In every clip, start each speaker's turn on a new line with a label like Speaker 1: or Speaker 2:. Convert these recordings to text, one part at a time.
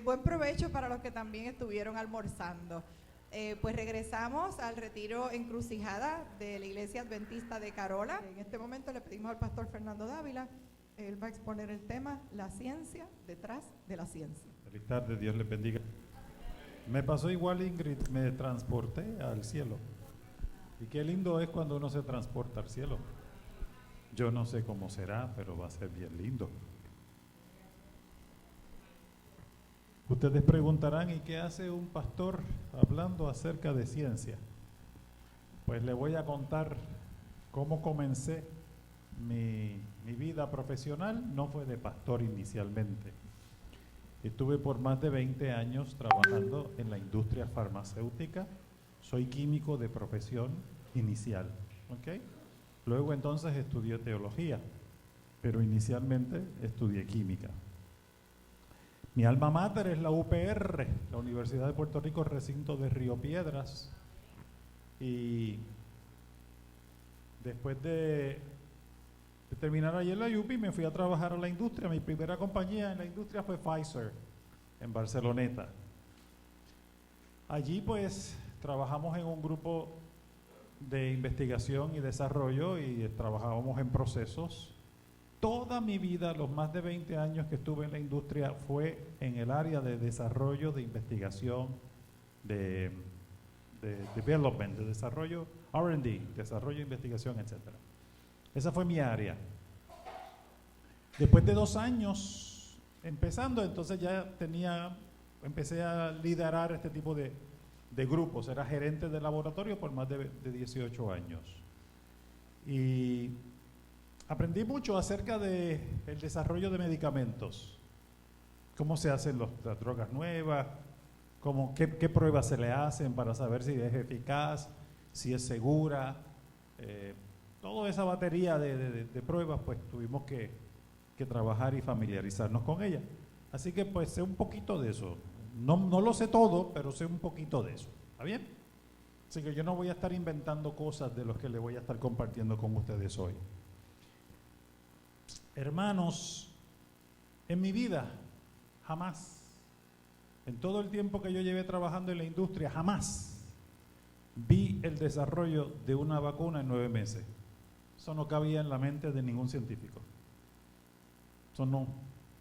Speaker 1: Buen provecho para los que también estuvieron almorzando. Pues regresamos al retiro Encrucijada de la Iglesia Adventista de Carola. En este momento le pedimos al pastor Fernando Dávila, él va a exponer el tema, la ciencia detrás de la ciencia.
Speaker 2: Feliz tarde, Dios les bendiga. Me pasó igual, Ingrid, me transporté al cielo. Y qué lindo es cuando uno se transporta al cielo. Yo no sé cómo será, pero va a ser bien lindo. Ustedes preguntarán, ¿y qué hace un pastor hablando acerca de ciencia? Pues le voy a contar cómo comencé mi vida profesional. No fue de pastor inicialmente. Estuve por más de 20 años trabajando en la industria farmacéutica. Soy químico de profesión inicial, ¿ok? Luego entonces estudié teología, pero inicialmente estudié química. Mi alma mater es la UPR, la Universidad de Puerto Rico, recinto de Río Piedras. Y después de terminar allí en la UPI, me fui a trabajar a la industria. Mi primera compañía en la industria fue Pfizer, en Barceloneta. Allí pues trabajamos en un grupo de investigación y desarrollo y trabajábamos en procesos. Toda mi vida, los más de 20 años que estuve en la industria, fue en el área de desarrollo, de investigación, de development, de desarrollo, R&D, desarrollo, investigación, etc. Esa fue mi área. Después de 2 años empezando, entonces ya empecé a liderar este tipo de grupos. Era gerente de laboratorio por más de 18 años. Y aprendí mucho acerca del desarrollo de medicamentos, cómo se hacen las drogas nuevas, qué pruebas se le hacen para saber si es eficaz, si es segura. Toda esa batería de pruebas, pues tuvimos que trabajar y familiarizarnos con ella. Así que pues sé un poquito de eso. No lo sé todo, pero sé un poquito de eso. ¿Está bien? Así que yo no voy a estar inventando cosas de los que les voy a estar compartiendo con ustedes hoy. Hermanos, en mi vida, jamás, en todo el tiempo que yo llevé trabajando en la industria, jamás vi el desarrollo de una vacuna en 9 meses. Eso no cabía en la mente de ningún científico. Eso no.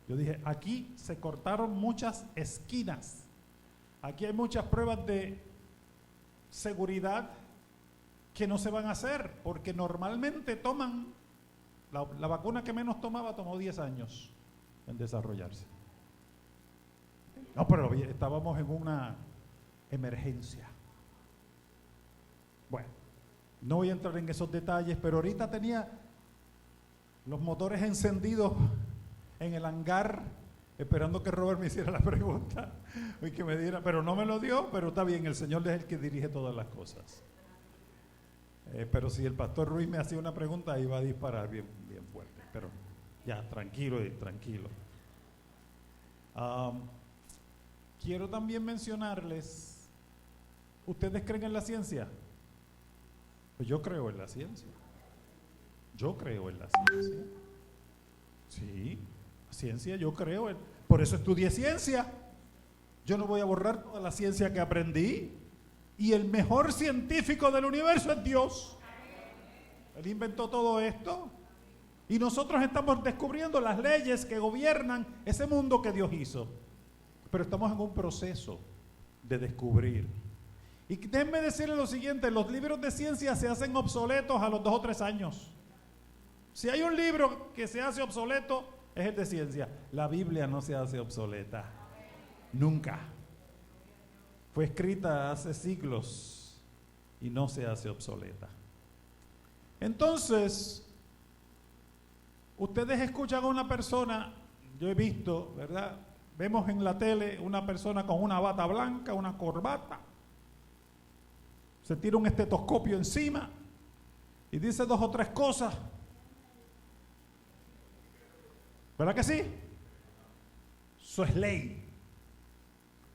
Speaker 2: Yo dije, aquí se cortaron muchas esquinas. Aquí hay muchas pruebas de seguridad que no se van a hacer, porque normalmente toman, la vacuna que menos tomó 10 años en desarrollarse. No, pero estábamos en una emergencia. Bueno, no voy a entrar en esos detalles, pero ahorita tenía los motores encendidos en el hangar, esperando que Robert me hiciera la pregunta y que me diera, pero no me lo dio, pero está bien, el Señor es el que dirige todas las cosas. Pero si el pastor Ruiz me hacía una pregunta, iba a disparar bien fuerte, pero ya, tranquilo. Quiero también mencionarles, ¿ustedes creen en la ciencia? Pues yo creo en la ciencia. Yo creo en la ciencia. Sí, ciencia yo creo. Por eso estudié ciencia. Yo no voy a borrar toda la ciencia que aprendí. Y el mejor científico del universo es Dios. Él inventó todo esto. Y nosotros estamos descubriendo las leyes que gobiernan ese mundo que Dios hizo. Pero estamos en un proceso de descubrir. Y déjenme decirles lo siguiente, los libros de ciencia se hacen obsoletos a los 2 o 3 años. Si hay un libro que se hace obsoleto, es el de ciencia. La Biblia no se hace obsoleta. Nunca. Fue escrita hace siglos y no se hace obsoleta. Entonces, ustedes escuchan a una persona, yo he visto, ¿verdad? Vemos en la tele una persona con una bata blanca, una corbata, se tira un estetoscopio encima y dice 2 o 3 cosas. ¿Verdad que sí? Eso es ley.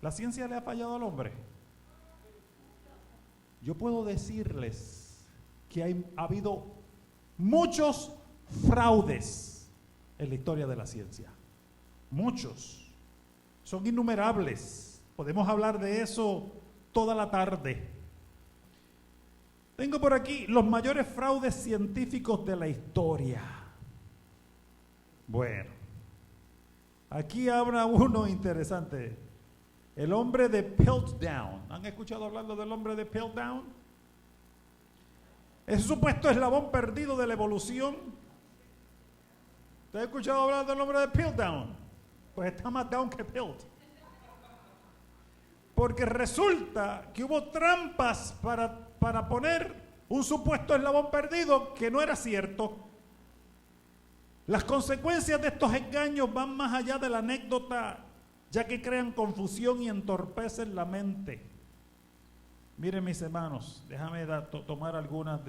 Speaker 2: ¿La ciencia le ha fallado al hombre? Yo puedo decirles que ha habido muchos fraudes en la historia de la ciencia. Muchos. Son innumerables. Podemos hablar de eso toda la tarde. Tengo por aquí los mayores fraudes científicos de la historia. Bueno, aquí habrá uno interesante. El hombre de Piltdown. ¿Han escuchado hablando del hombre de Piltdown? Es supuesto eslabón perdido de la evolución. ¿Te has escuchado hablar del hombre de Piltdown? Pues está más down que Pilt. Porque resulta que hubo trampas para poner un supuesto eslabón perdido que no era cierto. Las consecuencias de estos engaños van más allá de la anécdota, ya que crean confusión y entorpecen la mente. Miren, mis hermanos, déjame tomar algunos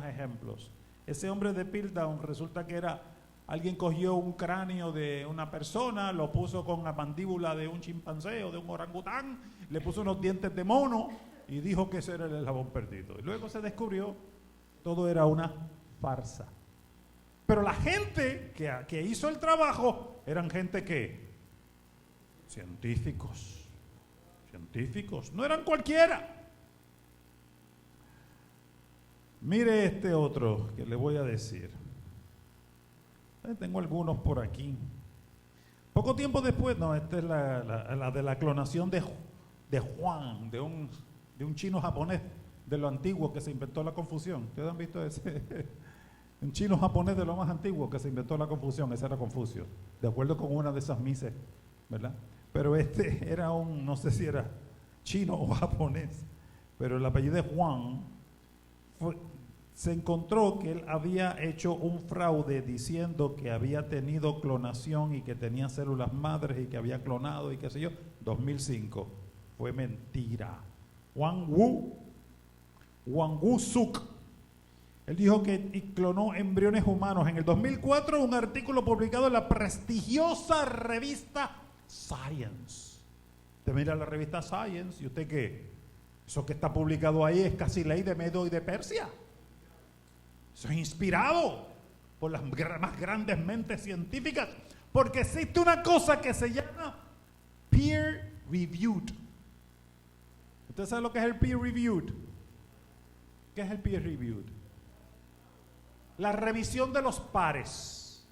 Speaker 2: ejemplos. Ese hombre de Piltdown resulta que era alguien cogió un cráneo de una persona, lo puso con la mandíbula de un chimpancé o de un orangután, le puso unos dientes de mono y dijo que ese era el eslabón perdido. Y luego se descubrió todo era una farsa. Pero la gente que hizo el trabajo eran gente que científicos, no eran cualquiera. Mire este otro que le voy a decir. Tengo algunos por aquí. Poco tiempo después, no, esta es la de la clonación de Juan, de un chino japonés de lo antiguo que se inventó la confusión. ¿Ustedes han visto ese? Un chino japonés de lo más antiguo que se inventó la confusión, ese era Confucio, de acuerdo con una de esas mises, ¿verdad? Pero este era no sé si era chino o japonés, pero el apellido de Juan se encontró que él había hecho un fraude diciendo que había tenido clonación y que tenía células madres y que había clonado y qué sé yo. 2005. Fue mentira. Wang Woo-suk. Él dijo que clonó embriones humanos. En el 2004, un artículo publicado en la prestigiosa revista Science. Usted mira la revista Science y usted ¿qué? Eso que está publicado ahí es casi ley de Medo y de Persia. Eso es inspirado por las más grandes mentes científicas, porque existe una cosa que se llama peer reviewed. ¿Usted sabe lo que es el peer reviewed? ¿Qué es el peer reviewed? La revisión de los pares.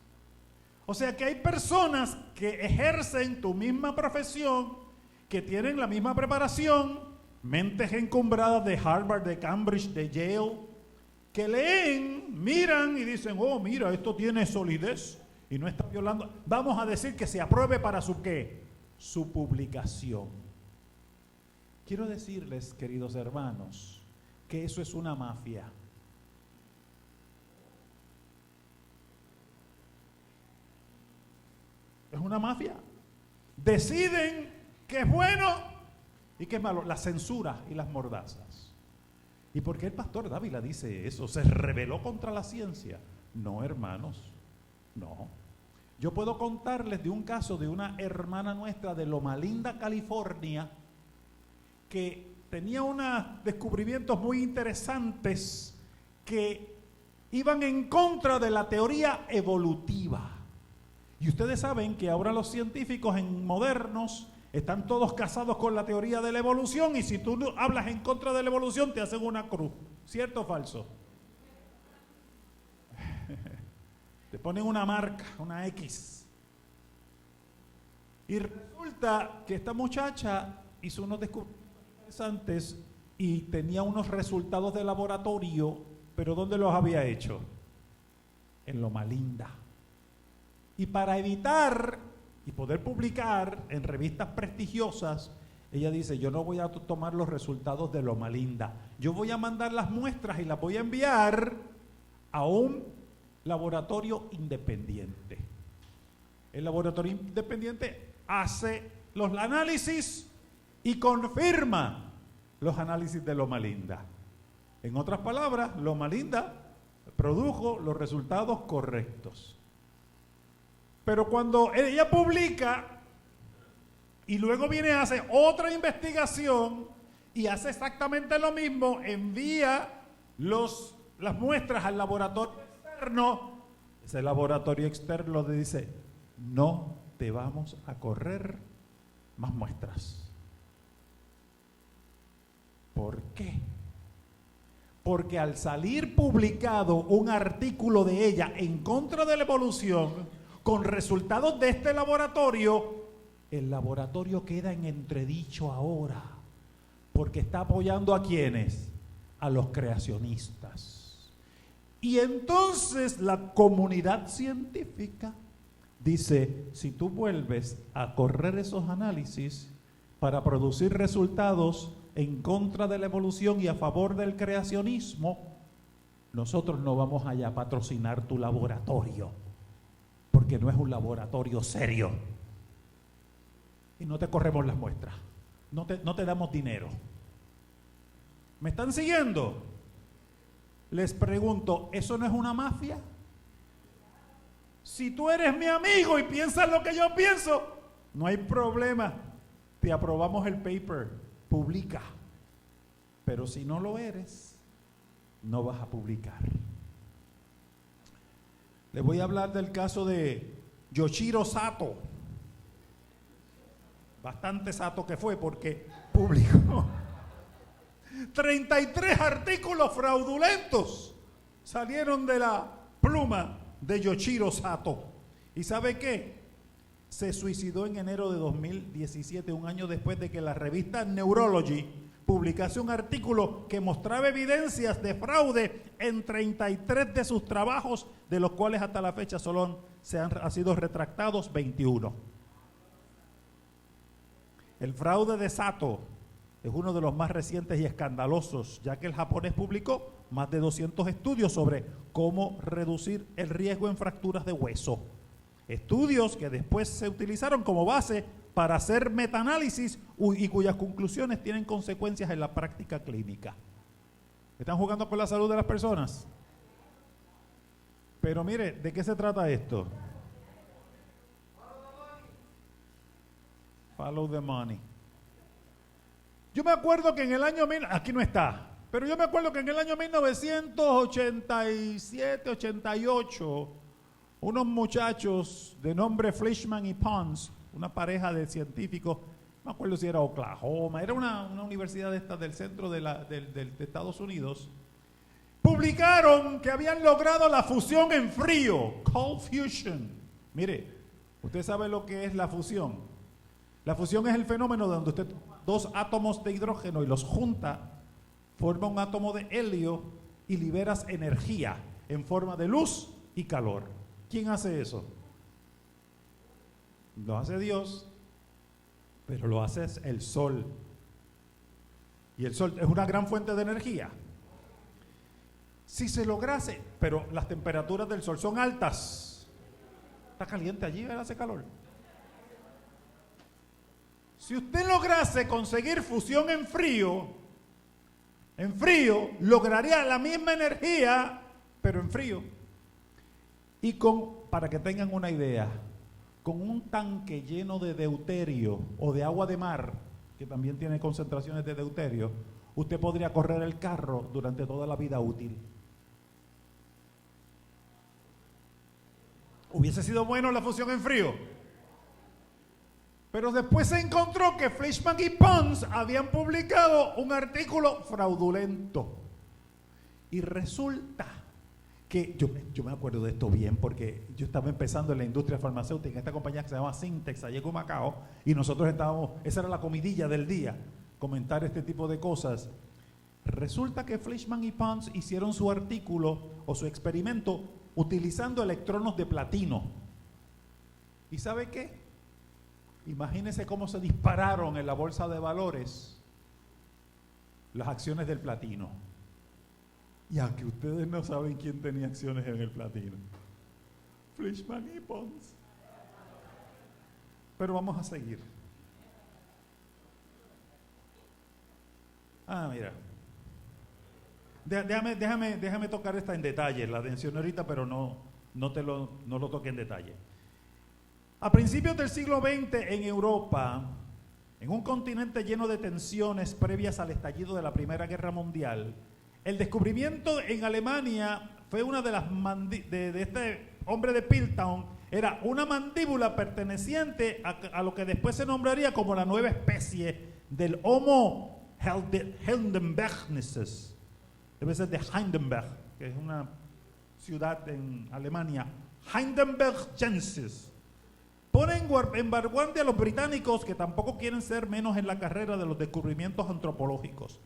Speaker 2: O sea que hay personas que ejercen tu misma profesión, que tienen la misma preparación, mentes encumbradas de Harvard, de Cambridge, de Yale, que leen, miran y dicen, oh, mira, esto tiene solidez y no está violando. Vamos a decir que se apruebe para su ¿qué? Su publicación. Quiero decirles, queridos hermanos, que eso es una mafia. Es una mafia. Deciden qué es bueno y qué es malo, la censura y las mordazas. ¿Y por qué el pastor Dávila dice eso? ¿Se rebeló contra la ciencia? No, hermanos, no. Yo puedo contarles de un caso de una hermana nuestra de Loma Linda, California, que tenía unos descubrimientos muy interesantes que iban en contra de la teoría evolutiva. Y ustedes saben que ahora los científicos modernos están todos casados con la teoría de la evolución, y si tú hablas en contra de la evolución te hacen una cruz. ¿Cierto o falso? Te ponen una marca, una X. Y resulta que esta muchacha hizo unos descubrimientos interesantes y tenía unos resultados de laboratorio, pero ¿dónde los había hecho? En Loma Linda. Y para evitar y poder publicar en revistas prestigiosas, ella dice, yo no voy a tomar los resultados de Loma Linda, yo voy a mandar las muestras y las voy a enviar a un laboratorio independiente. El laboratorio independiente hace los análisis y confirma los análisis de Loma Linda. En otras palabras, Loma Linda produjo los resultados correctos. Pero cuando ella publica y luego viene a hacer otra investigación y hace exactamente lo mismo, envía las muestras al laboratorio externo, ese laboratorio externo le dice, no te vamos a correr más muestras. ¿Por qué? Porque al salir publicado un artículo de ella en contra de la evolución, con resultados de este laboratorio, el laboratorio queda en entredicho ahora, porque está apoyando ¿a quiénes? A los creacionistas. Y entonces la comunidad científica dice, si tú vuelves a correr esos análisis para producir resultados en contra de la evolución y a favor del creacionismo, nosotros no vamos allá a patrocinar tu laboratorio, porque no es un laboratorio serio. Y no te corremos las muestras, no te damos dinero. ¿Me están siguiendo? Les pregunto, ¿eso no es una mafia? Si tú eres mi amigo y piensas lo que yo pienso, no hay problema, te aprobamos el paper, publica. Pero si no lo eres, no vas a publicar. Les voy a hablar del caso de Yoshiro Sato. Bastante sato que fue porque publicó 33 artículos fraudulentos. Salieron de la pluma de Yoshiro Sato. ¿Y sabe qué? Se suicidó en enero de 2017, un año después de que la revista Neurology publicase un artículo que mostraba evidencias de fraude en 33 de sus trabajos, de los cuales hasta la fecha solo han sido retractados 21. El fraude de Sato es uno de los más recientes y escandalosos, ya que el japonés publicó más de 200 estudios sobre cómo reducir el riesgo en fracturas de hueso. Estudios que después se utilizaron como base para hacer metaanálisis y cuyas conclusiones tienen consecuencias en la práctica clínica. ¿Están jugando con la salud de las personas? Pero mire, ¿de qué se trata esto? Follow the money. Yo me acuerdo que en el año, aquí no está, pero yo me acuerdo que en el año 1987, 88, unos muchachos de nombre Fleischmann y Pons, una pareja de científicos, no me acuerdo si era Oklahoma, era una universidad del centro de Estados Unidos, publicaron que habían logrado la fusión en frío, cold fusion. Mire, usted sabe lo que es la fusión. La fusión es el fenómeno donde usted toma dos átomos de hidrógeno y los junta, forma un átomo de helio y liberas energía en forma de luz y calor. ¿Quién hace eso? Lo hace Dios, pero lo hace el sol. Y el sol es una gran fuente de energía. Si se lograse, pero las temperaturas del sol son altas. Está caliente allí, ¿verdad? Hace calor. Si usted lograse conseguir fusión en frío, lograría la misma energía, pero en frío. Y para que tengan una idea, con un tanque lleno de deuterio o de agua de mar, que también tiene concentraciones de deuterio, usted podría correr el carro durante toda la vida útil. ¿Hubiese sido bueno la fusión en frío? Pero después se encontró que Fleischmann y Pons habían publicado un artículo fraudulento. Y resulta que, yo me acuerdo de esto bien, porque yo estaba empezando en la industria farmacéutica, en esta compañía que se llama Syntex, allá en Humacao, y nosotros estábamos, esa era la comidilla del día, comentar este tipo de cosas. Resulta que Fleischmann y Pons hicieron su artículo o su experimento utilizando electrones de platino. ¿Y sabe qué? Imagínense cómo se dispararon en la bolsa de valores las acciones del platino. Y aunque ustedes no saben quién tenía acciones en el platino, Fleischmann y Pons. Pero vamos a seguir. Mira. Déjame tocar esta en detalle. La mencioné ahorita, pero no lo toqué en detalle. A principios del siglo XX en Europa, en un continente lleno de tensiones previas al estallido de la Primera Guerra Mundial, el descubrimiento en Alemania fue una de las hombre de Piltdown era una mandíbula perteneciente a lo que después se nombraría como la nueva especie del Homo heidelbergensis. Debe ser de Heidelberg, que es una ciudad en Alemania. Heidelbergensis. Ponen en vanguardia a los británicos, que tampoco quieren ser menos en la carrera de los descubrimientos antropológicos.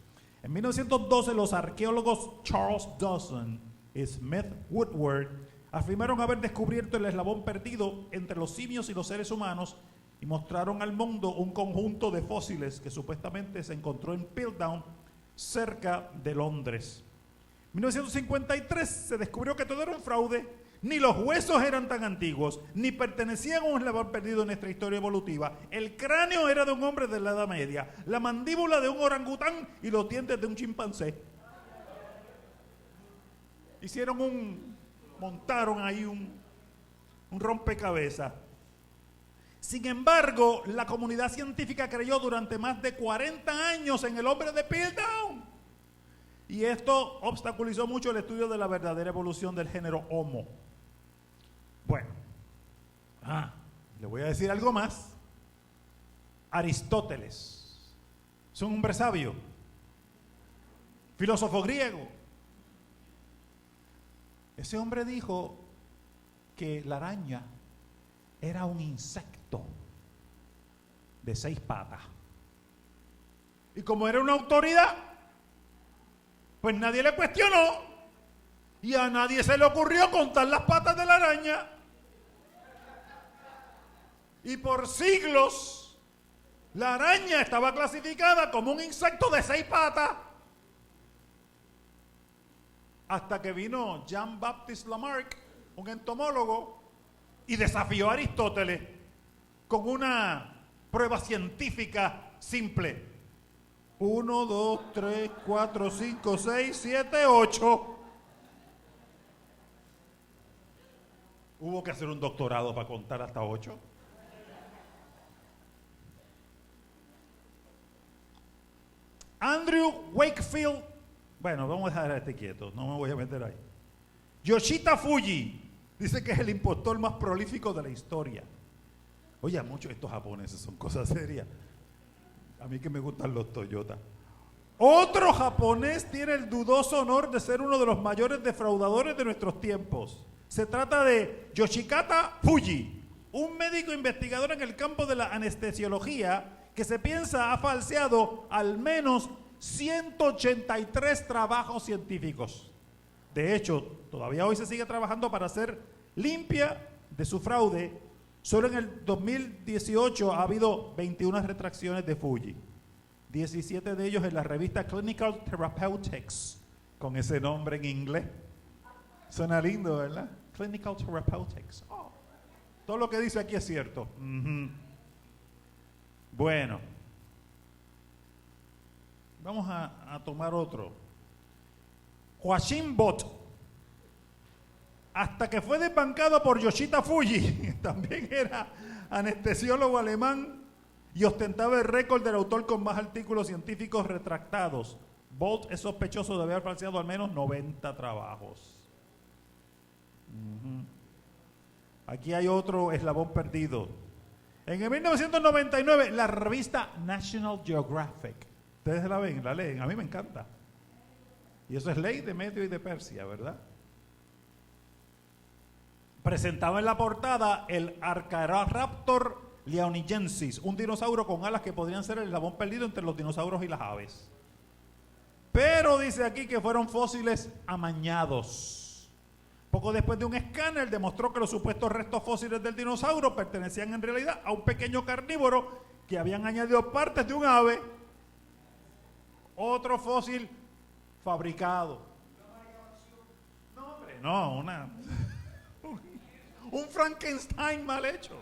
Speaker 2: En 1912, los arqueólogos Charles Dawson y Smith Woodward afirmaron haber descubierto el eslabón perdido entre los simios y los seres humanos y mostraron al mundo un conjunto de fósiles que supuestamente se encontró en Piltdown, cerca de Londres. En 1953 se descubrió que todo era un fraude. Ni los huesos eran tan antiguos, ni pertenecían a un eslabón perdido en nuestra historia evolutiva. El cráneo era de un hombre de la Edad Media, la mandíbula de un orangután y los dientes de un chimpancé. Montaron ahí un rompecabezas. Sin embargo, la comunidad científica creyó durante más de 40 años en el hombre de Piltdown. Y esto obstaculizó mucho el estudio de la verdadera evolución del género Homo. Bueno, le voy a decir algo más. Aristóteles es un hombre sabio, filósofo griego. Ese hombre dijo que la araña era un insecto de 6 patas. Y como era una autoridad, pues nadie le cuestionó y a nadie se le ocurrió contar las patas de la araña. Y por siglos la araña estaba clasificada como un insecto de 6 patas. Hasta que vino Jean-Baptiste Lamarck, un entomólogo, y desafió a Aristóteles con una prueba científica simple. 1, 2, 3, 4, 5, 6, 7, 8. Hubo que hacer un doctorado para contar hasta 8. Andrew Wakefield, bueno, vamos a dejar a este quieto, no me voy a meter ahí. Yoshita Fuji, dice que es el impostor más prolífico de la historia. Oye, muchos de estos japoneses son cosas serias. A mí que me gustan los Toyota. Otro japonés tiene el dudoso honor de ser uno de los mayores defraudadores de nuestros tiempos. Se trata de Yoshikata Fuji, un médico investigador en el campo de la anestesiología que se piensa ha falseado al menos 183 trabajos científicos. De hecho, todavía hoy se sigue trabajando para hacer limpia de su fraude. Solo en el 2018 ha habido 21 retracciones de Fuji, 17 de ellos en la revista Clinical Therapeutics, con ese nombre en inglés. Suena lindo, ¿verdad? Clinical Therapeutics. Oh, todo lo que dice aquí es cierto. Bueno, vamos a tomar otro. Joachim Bott, hasta que fue desbancado por Yoshita Fuji, también era anestesiólogo alemán y ostentaba el récord del autor con más artículos científicos retractados. Bott es sospechoso de haber falseado al menos 90 trabajos. Aquí hay otro eslabón perdido. En el 1999, la revista National Geographic, ustedes la ven, la leen, a mí me encanta. Y eso es ley de Medio y de Persia, ¿verdad? Presentaba en la portada el Archaeoraptor leonigensis, un dinosaurio con alas que podrían ser el eslabón perdido entre los dinosaurios y las aves. Pero dice aquí que fueron fósiles amañados. Poco después de un escáner demostró que los supuestos restos fósiles del dinosaurio pertenecían en realidad a un pequeño carnívoro que habían añadido partes de un ave. Otro fósil fabricado. No, hombre, no, un Frankenstein mal hecho.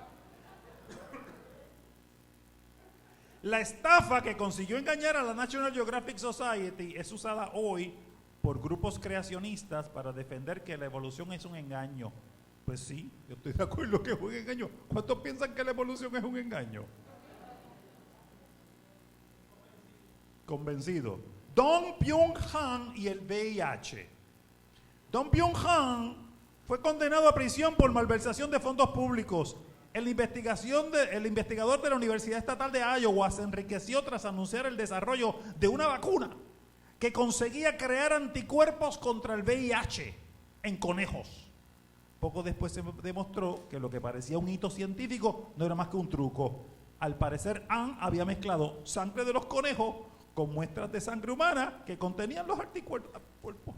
Speaker 2: La estafa que consiguió engañar a la National Geographic Society es usada hoy por grupos creacionistas para defender que la evolución es un engaño. Pues sí, yo estoy de acuerdo que es un engaño. ¿Cuántos piensan que la evolución es un engaño? Convencido. Dong Byung-han y el VIH. Dong Byung-han Fue condenado a prisión por malversación de fondos públicos. El investigador de la Universidad Estatal de Iowa se enriqueció tras anunciar el desarrollo de una vacuna que conseguía crear anticuerpos contra el VIH en conejos. Poco después se demostró que lo que parecía un hito científico no era más que un truco. Al parecer, Ann había mezclado sangre de los conejos con muestras de sangre humana que contenían los anticuerpos.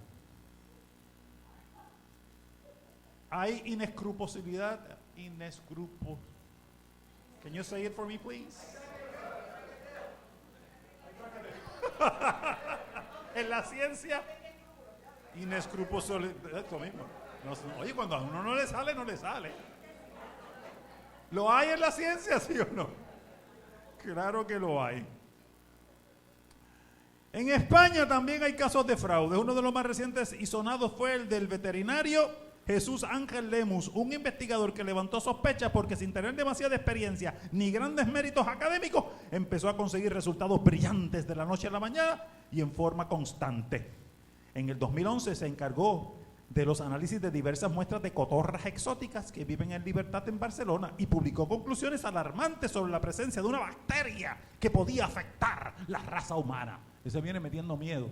Speaker 2: Hay inescrupulosidad. Can you say it for me, please? En la ciencia, inescrupulosidad, esto mismo. Oye, cuando a uno no le sale, no le sale. ¿Lo hay en la ciencia, sí o no? Claro que lo hay. En España también hay casos de fraude. Uno de los más recientes y sonados fue el del veterinario Jesús Ángel Lemus, un investigador que levantó sospechas porque sin tener demasiada experiencia ni grandes méritos académicos, empezó a conseguir resultados brillantes de la noche a la mañana y en forma constante. En el 2011 se encargó de los análisis de diversas muestras de cotorras exóticas que viven en libertad en Barcelona y publicó conclusiones alarmantes sobre la presencia de una bacteria que podía afectar la raza humana. Eso viene metiendo miedo.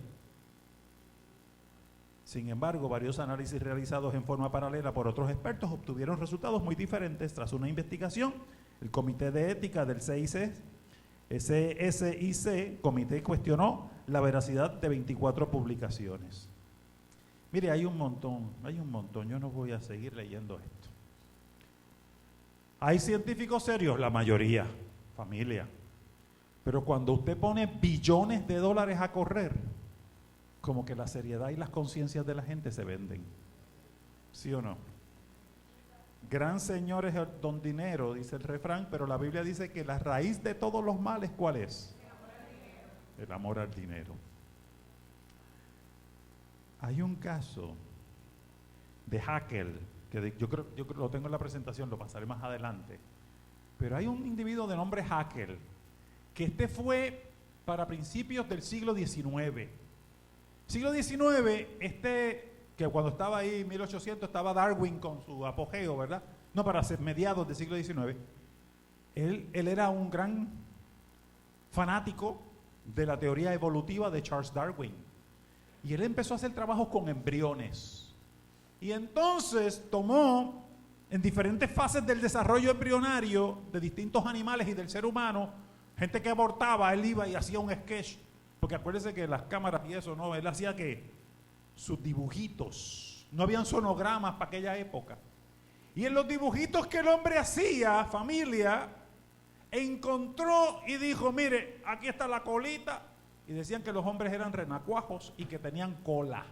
Speaker 2: Sin embargo, varios análisis realizados en forma paralela por otros expertos obtuvieron resultados muy diferentes. Tras una investigación, el Comité de Ética del CSIC, comité cuestionó la veracidad de 24 publicaciones. Mire, hay un montón, yo no voy a seguir leyendo esto. Hay científicos serios, la mayoría, familia, pero cuando usted pone billones de dólares a correr, como que la seriedad y las conciencias de la gente se venden, ¿sí o no? Gran señor es don dinero, dice el refrán, pero la Biblia dice que la raíz de todos los males, ¿cuál es? El amor al dinero. Hay un caso de Haeckel, que yo creo lo tengo en la presentación, lo pasaré más adelante, pero hay un individuo de nombre Haeckel, que fue para principios del siglo XIX. Siglo XIX, que cuando estaba ahí, 1800, estaba Darwin con su apogeo, ¿verdad? No, para ser mediados del siglo XIX. Él era un gran fanático de la teoría evolutiva de Charles Darwin. Y él empezó a hacer trabajos con embriones. Y entonces tomó, en diferentes fases del desarrollo embrionario de distintos animales y del ser humano, gente que abortaba, él iba y hacía un sketch. Porque acuérdense que las cámaras y eso, no, él hacía que sus dibujitos, no habían sonogramas para aquella época. Y en los dibujitos que el hombre hacía, familia, encontró y dijo, mire, aquí está la colita, y decían que los hombres eran renacuajos y que tenían cola.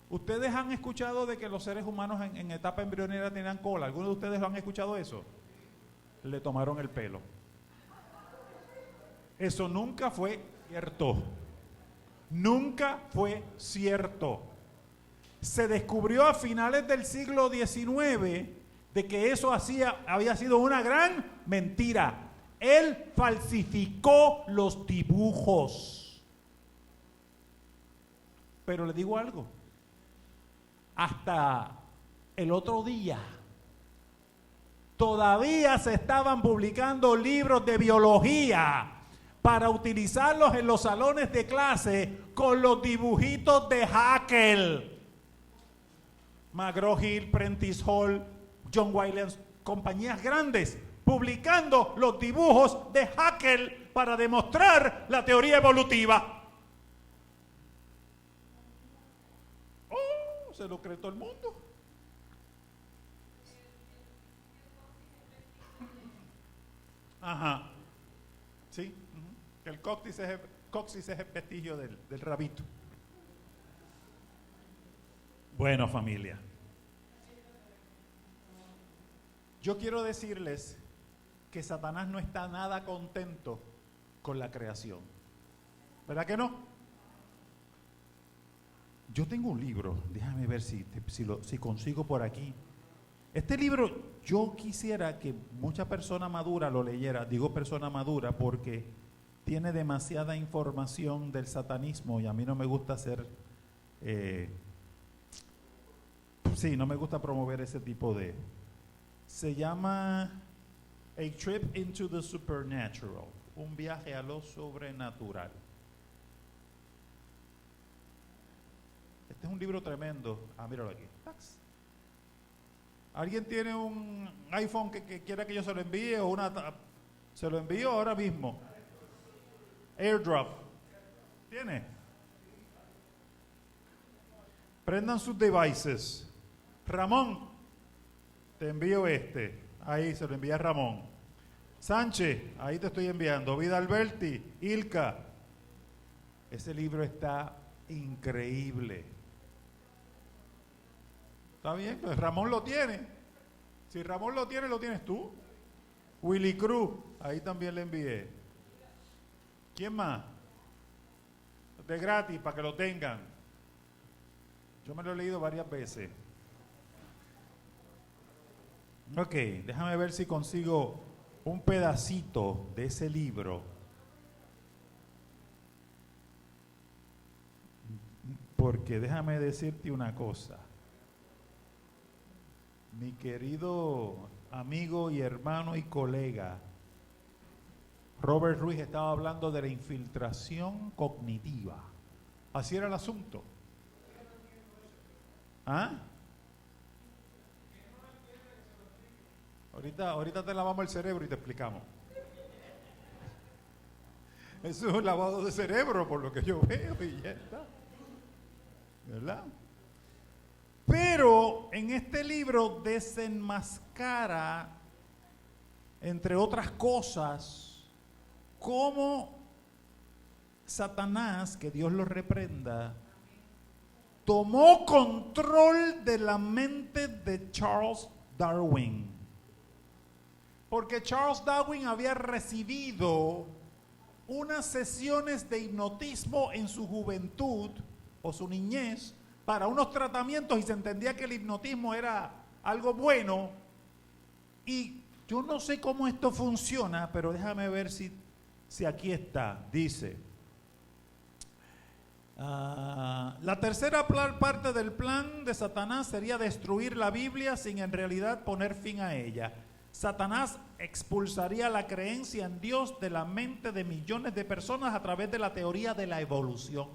Speaker 2: ¿Ustedes han escuchado de que los seres humanos en etapa embrionera tenían cola? ¿Algunos de ustedes lo han escuchado eso? Le tomaron el pelo. Eso nunca fue cierto. Nunca fue cierto. Se descubrió a finales del siglo XIX de que eso había sido una gran mentira. Él falsificó los dibujos. Pero le digo algo. Hasta el otro día todavía se estaban publicando libros de biología para utilizarlos en los salones de clase con los dibujitos de Haeckel. McGraw-Hill, Prentice Hall, John Wiley, compañías grandes, publicando los dibujos de Haeckel para demostrar la teoría evolutiva. Oh, se lo cree todo el mundo. Ajá. Sí. El coxis es el vestigio del rabito. Bueno, familia, yo quiero decirles que Satanás no está nada contento con la creación. ¿Verdad que no? Yo tengo un libro, déjame ver si consigo por aquí. Este libro yo quisiera que mucha persona madura lo leyera. Digo persona madura porque tiene demasiada información del satanismo y a mí no me gusta ser Sí, no me gusta promover ese tipo de... Se llama A Trip into the Supernatural, un viaje a lo sobrenatural. Este es un libro tremendo. Ah, míralo aquí. Tax. ¿Alguien tiene un iPhone que quiera que yo se lo envíe o una... Se lo envío ahora mismo. AirDrop. ¿Tiene? Prendan sus devices. Ramón, te envío este. Ahí se lo envía Ramón. Sánchez, ahí te estoy enviando. Vida Alberti, Ilka. Ese libro está increíble. ¿Está bien? Pues Ramón lo tiene. Si Ramón lo tiene, lo tienes tú. Willy Cruz, ahí también le envié. ¿Quién más? De gratis, para que lo tengan. Yo me lo he leído varias veces. Ok, déjame ver si consigo un pedacito de ese libro. Porque déjame decirte una cosa. Mi querido amigo y hermano y colega Robert Ruiz estaba hablando de la infiltración cognitiva. Así era el asunto. ¿Ah? Ahorita te lavamos el cerebro y te explicamos. Eso es un lavado de cerebro por lo que yo veo y ya está. ¿Verdad? Pero en este libro desenmascara, entre otras cosas, cómo Satanás, que Dios lo reprenda, tomó control de la mente de Charles Darwin. Porque Charles Darwin había recibido unas sesiones de hipnotismo en su juventud o su niñez para unos tratamientos y se entendía que el hipnotismo era algo bueno. Y yo no sé cómo esto funciona, pero déjame ver si aquí está. Dice, la tercera parte del plan de Satanás sería destruir la Biblia sin en realidad poner fin a ella. Satanás expulsaría la creencia en Dios de la mente de millones de personas a través de la teoría de la evolución.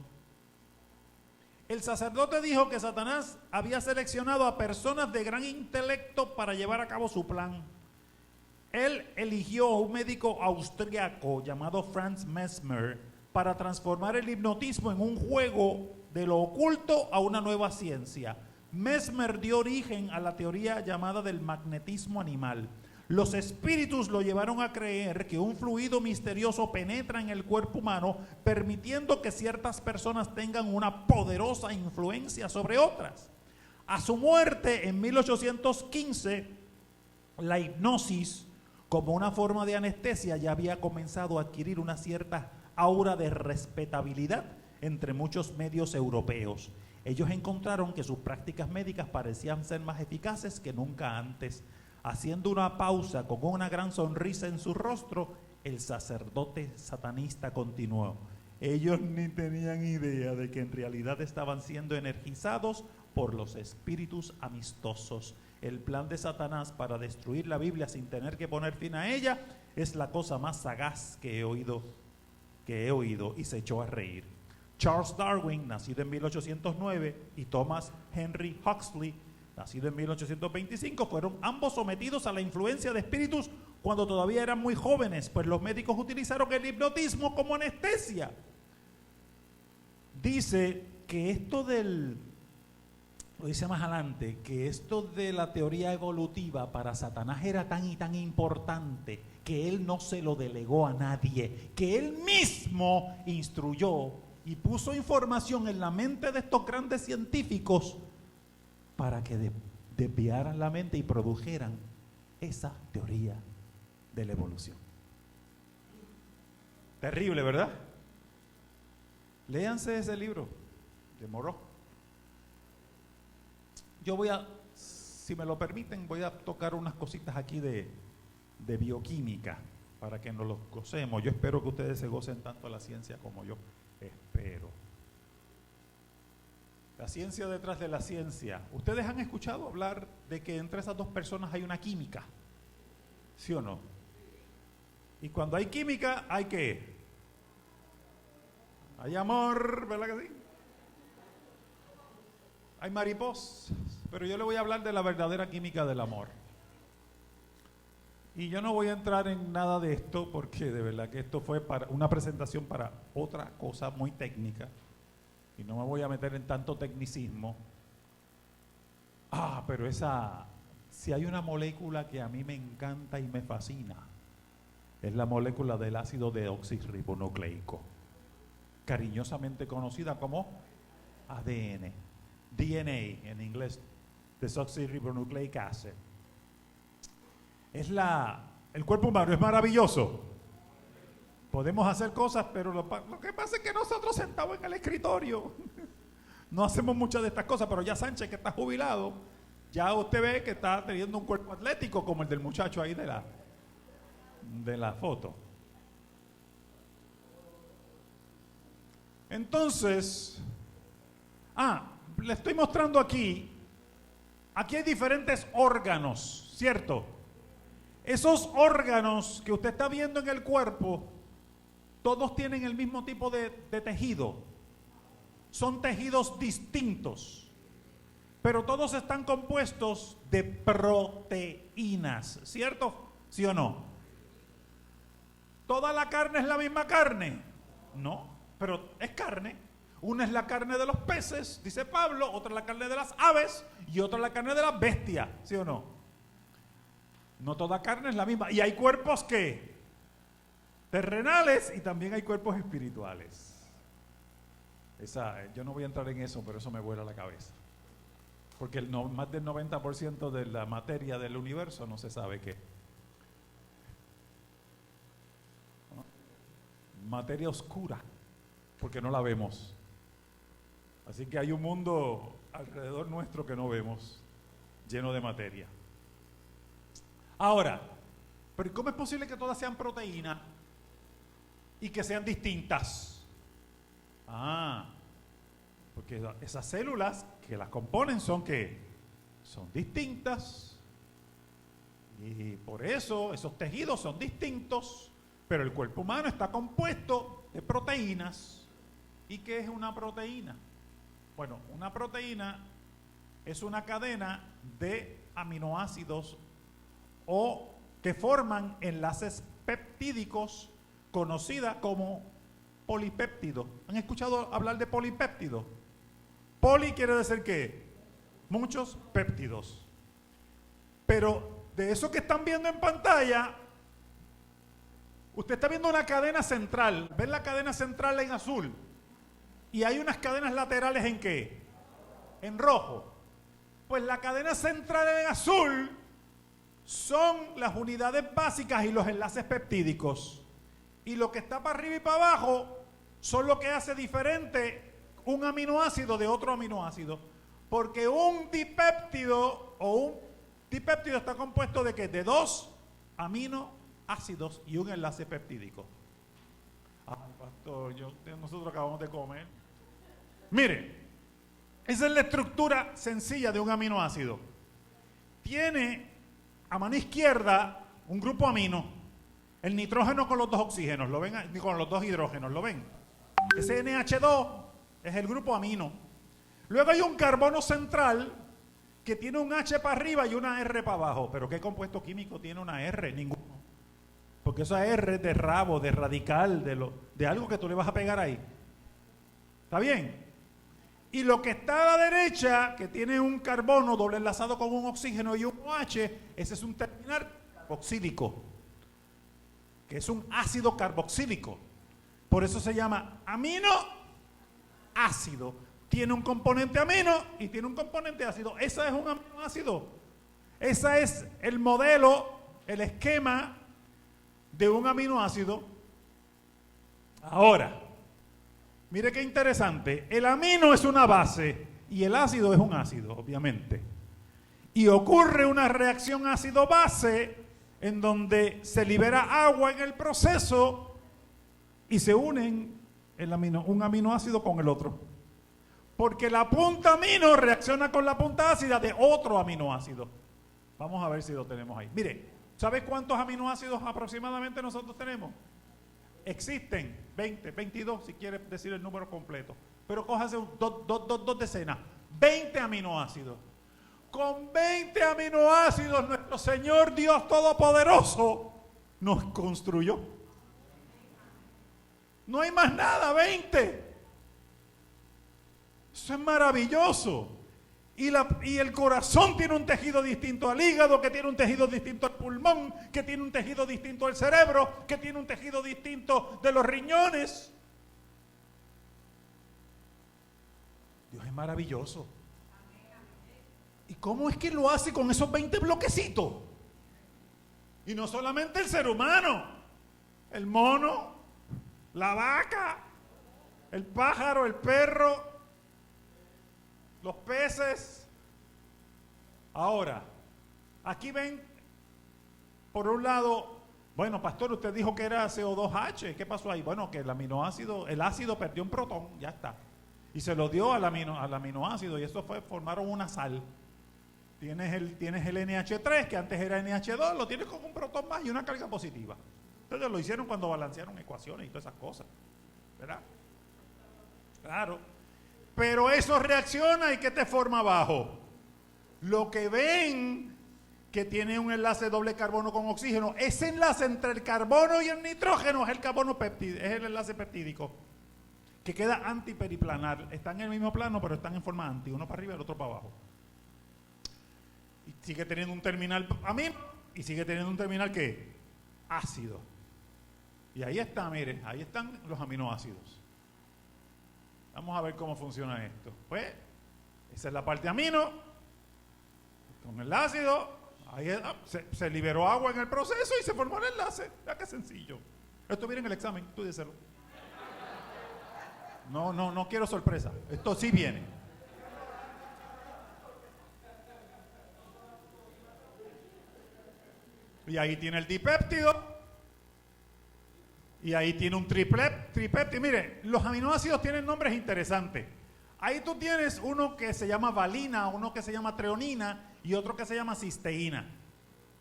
Speaker 2: El sacerdote dijo que Satanás había seleccionado a personas de gran intelecto para llevar a cabo su plan. Él eligió a un médico austriaco llamado Franz Mesmer para transformar el hipnotismo en un juego de lo oculto a una nueva ciencia. Mesmer dio origen a la teoría llamada del magnetismo animal. Los espíritus lo llevaron a creer que un fluido misterioso penetra en el cuerpo humano, permitiendo que ciertas personas tengan una poderosa influencia sobre otras. A su muerte en 1815, la hipnosis, como una forma de anestesia, ya había comenzado a adquirir una cierta aura de respetabilidad entre muchos medios europeos. Ellos encontraron que sus prácticas médicas parecían ser más eficaces que nunca antes. Haciendo una pausa con una gran sonrisa en su rostro, el sacerdote satanista continuó. Ellos ni tenían idea de que en realidad estaban siendo energizados por los espíritus amistosos. El plan de Satanás para destruir la Biblia sin tener que poner fin a ella es la cosa más sagaz que he oído, y se echó a reír. Charles Darwin, nacido en 1809, y Thomas Henry Huxley, nacido en 1825, fueron ambos sometidos a la influencia de espíritus cuando todavía eran muy jóvenes, pues los médicos utilizaron el hipnotismo como anestesia. Dice que esto lo dice más adelante, que esto de la teoría evolutiva para Satanás era tan y tan importante que él no se lo delegó a nadie, que él mismo instruyó y puso información en la mente de estos grandes científicos para que desviaran la mente y produjeran esa teoría de la evolución. Terrible, ¿verdad? Léanse ese libro de Moreau. Yo si me lo permiten, voy a tocar unas cositas aquí de bioquímica para que nos los gocemos. Yo espero que ustedes se gocen tanto la ciencia como yo espero. La ciencia detrás de la ciencia. ¿Ustedes han escuchado hablar de que entre esas dos personas hay una química? ¿Sí o no? Y cuando hay química, ¿hay qué? Hay amor, ¿verdad que sí? Hay mariposas, pero yo le voy a hablar de la verdadera química del amor. Y yo no voy a entrar en nada de esto porque de verdad que esto fue para una presentación para otra cosa muy técnica y no me voy a meter en tanto tecnicismo. Pero si hay una molécula que a mí me encanta y me fascina, es la molécula del ácido deoxirribonucleico, cariñosamente conocida como ADN, DNA en inglés, desoxyribonucleic acid. El cuerpo humano es maravilloso. Podemos hacer cosas, pero lo que pasa es que nosotros sentados en el escritorio no hacemos muchas de estas cosas, pero ya Sánchez, que está jubilado, ya usted ve que está teniendo un cuerpo atlético como el del muchacho ahí de la foto. Entonces, le estoy mostrando aquí hay diferentes órganos, ¿cierto? Esos órganos que usted está viendo en el cuerpo, todos tienen el mismo tipo de tejido. Son tejidos distintos, pero todos están compuestos de proteínas, ¿cierto? ¿Sí o no? ¿Toda la carne es la misma carne? No, pero es carne. Una es la carne de los peces, dice Pablo, otra es la carne de las aves y otra es la carne de las bestias, ¿sí o no? No toda carne es la misma. Y hay cuerpos que terrenales y también hay cuerpos espirituales. Yo no voy a entrar en eso, pero eso me vuela la cabeza. Porque más del 90% de la materia del universo no se sabe qué. Materia oscura, porque no la vemos. Así que hay un mundo alrededor nuestro que no vemos, lleno de materia. Ahora, ¿pero cómo es posible que todas sean proteínas y que sean distintas? Porque esas células que las componen son distintas y por eso esos tejidos son distintos, pero el cuerpo humano está compuesto de proteínas. ¿Y qué es una proteína? Bueno, una proteína es una cadena de aminoácidos o que forman enlaces peptídicos conocida como polipéptido. ¿Han escuchado hablar de polipéptido? Poli quiere decir ¿qué? Muchos péptidos. Pero de eso que están viendo en pantalla, usted está viendo una cadena central. ¿Ven la cadena central en azul? Y hay unas cadenas laterales ¿en qué? En rojo. Pues la cadena central en azul son las unidades básicas y los enlaces peptídicos. Y lo que está para arriba y para abajo son lo que hace diferente un aminoácido de otro aminoácido. Porque un dipéptido está compuesto de ¿qué? De 2 aminoácidos y un enlace peptídico. Pastor, nosotros acabamos de comer. Mire, esa es la estructura sencilla de un aminoácido. Tiene a mano izquierda un grupo amino, el nitrógeno con los 2 oxígenos, ¿lo ven? Con los 2 hidrógenos, ¿lo ven? Ese NH2 es el grupo amino. Luego hay un carbono central que tiene un H para arriba y una R para abajo. ¿Pero qué compuesto químico tiene una R? Ninguno. Porque esa R es de rabo, de radical, de algo que tú le vas a pegar ahí. ¿Está bien? Y lo que está a la derecha, que tiene un carbono doble enlazado con un oxígeno y un OH, ese es un terminal carboxílico, que es un ácido carboxílico. Por eso se llama aminoácido. Tiene un componente amino y tiene un componente ácido. Ese es un aminoácido. Ese es el modelo, el esquema de un aminoácido. Ahora, mire qué interesante. El amino es una base y el ácido es un ácido, obviamente. Y ocurre una reacción ácido-base en donde se libera agua en el proceso y se unen un aminoácido con el otro. Porque la punta amino reacciona con la punta ácida de otro aminoácido. Vamos a ver si lo tenemos ahí. Mire, ¿sabes cuántos aminoácidos aproximadamente nosotros tenemos? Existen 20, 22 si quieres decir el número completo. Pero cójase dos decenas. 20 aminoácidos. Con 20 aminoácidos nuestro Señor Dios Todopoderoso nos construyó. No hay más nada, 20. Eso es maravilloso. Y el corazón tiene un tejido distinto al hígado, que tiene un tejido distinto al pulmón, que tiene un tejido distinto al cerebro, que tiene un tejido distinto de los riñones. Dios es maravilloso. ¿Y cómo es que lo hace con esos 20 bloquecitos? Y no solamente el ser humano, el mono, la vaca, el pájaro, el perro, los peces. Ahora, aquí ven, por un lado, bueno, pastor, usted dijo que era CO2H, ¿qué pasó ahí? Bueno, que el aminoácido, el ácido perdió un protón, ya está. Y se lo dio al aminoácido y eso formaron una sal. Tienes el NH3, que antes era NH2, lo tienes con un protón más y una carga positiva. Entonces lo hicieron cuando balancearon ecuaciones y todas esas cosas, ¿verdad? Claro. Pero eso reacciona y ¿qué te forma abajo? Lo que ven que tiene un enlace doble carbono con oxígeno, ese enlace entre el carbono y el nitrógeno es el carbono péptido, es el enlace peptídico, que queda antiperiplanar. Están en el mismo plano, pero están en forma anti, uno para arriba y el otro para abajo. Y sigue teniendo un terminal amino y sigue teniendo un terminal ¿qué? Ácido. Y ahí está, miren, ahí están los aminoácidos. Vamos a ver cómo funciona esto. Pues, esa es la parte amino, con el ácido, ahí se liberó agua en el proceso y se formó el enlace. Ya que sencillo. Esto viene en el examen, estudiéselo. No quiero sorpresa. Esto sí viene. Y ahí tiene el dipéptido. Y ahí tiene un tripéptido. Mire, los aminoácidos tienen nombres interesantes. Ahí tú tienes uno que se llama valina, uno que se llama treonina y otro que se llama cisteína.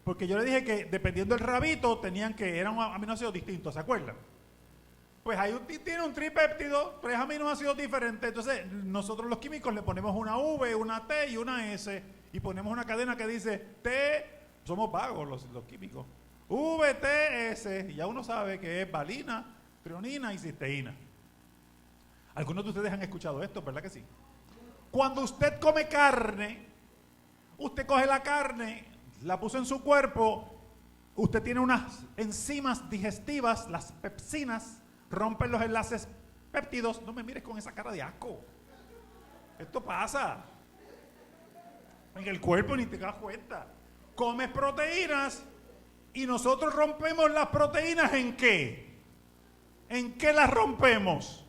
Speaker 2: Porque yo le dije que dependiendo del rabito eran aminoácidos distintos, ¿se acuerdan? Pues ahí tiene un tripéptido, 3 aminoácidos diferentes. Entonces nosotros los químicos le ponemos una V, una T y una S y ponemos una cadena que dice T. Somos vagos los químicos. VTS, ya uno sabe que es valina, treonina y cisteína. Algunos de ustedes han escuchado esto, ¿verdad que sí? Cuando usted come carne, usted coge la carne, la puso en su cuerpo, usted tiene unas enzimas digestivas, las pepsinas, rompen los enlaces péptidos. No me mires con esa cara de asco. Esto pasa en el cuerpo, ni te das cuenta. Comes proteínas y nosotros rompemos las proteínas ¿en qué? ¿En qué las rompemos?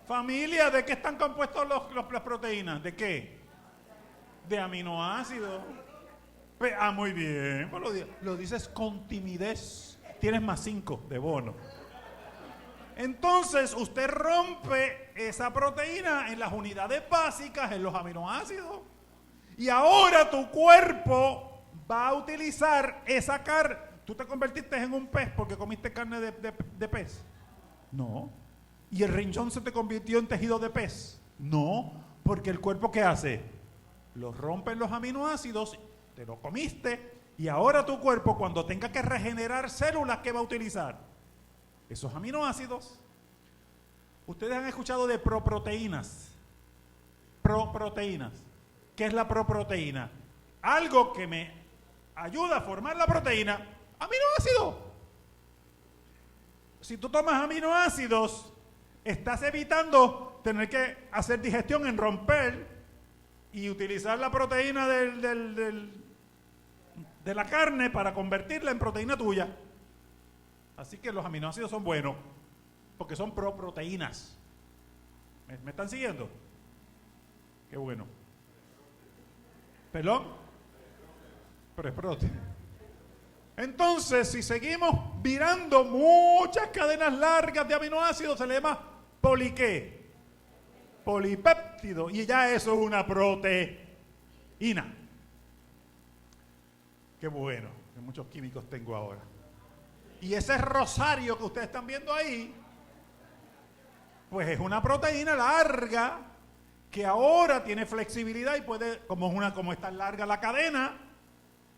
Speaker 2: Familia, ¿de qué están compuestos las proteínas? ¿De qué? De aminoácidos. Muy bien, pues lo dices con timidez. Tienes más 5 de bono. Entonces usted rompe esa proteína en las unidades básicas, en los aminoácidos. Y ahora tu cuerpo va a utilizar esa carne. ¿Tú te convertiste en un pez porque comiste carne de pez? No. ¿Y el riñón se te convirtió en tejido de pez? No, porque el cuerpo ¿qué hace? Lo rompe en los aminoácidos, te lo comiste, y ahora tu cuerpo cuando tenga que regenerar células, ¿qué va a utilizar? Esos aminoácidos. Ustedes han escuchado de proproteínas. Proproteínas. ¿Qué es la proproteína? Algo que me ayuda a formar la proteína, aminoácido. Si tú tomas aminoácidos, estás evitando tener que hacer digestión en romper y utilizar la proteína de la carne para convertirla en proteína tuya. Así que los aminoácidos son buenos porque son proproteínas. ¿Me están siguiendo? Qué bueno. ¿Perdón? Preproteína. Entonces, si seguimos virando muchas cadenas largas de aminoácidos, se le llama ¿qué? Polipéptido. Y ya eso es una proteína. Qué bueno, que muchos químicos tengo ahora. Y ese rosario que ustedes están viendo ahí, pues es una proteína larga que ahora tiene flexibilidad y puede, como es tan larga la cadena,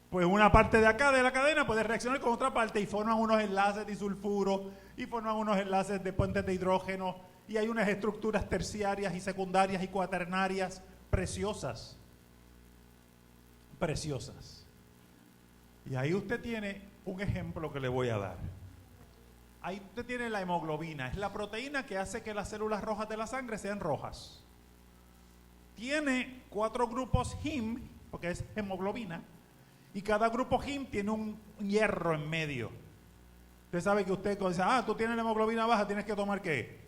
Speaker 2: pues una parte de acá de la cadena puede reaccionar con otra parte y forman unos enlaces disulfuro y forman unos enlaces de puentes de hidrógeno y hay unas estructuras terciarias y secundarias y cuaternarias preciosas. Preciosas. Y ahí usted tiene un ejemplo que le voy a dar. Ahí usted tiene la hemoglobina, es la proteína que hace que las células rojas de la sangre sean rojas. Tiene 4 grupos Him, porque es hemoglobina, y cada grupo Him tiene un hierro en medio. Usted sabe que usted dice, tú tienes la hemoglobina baja, tienes que tomar ¿qué?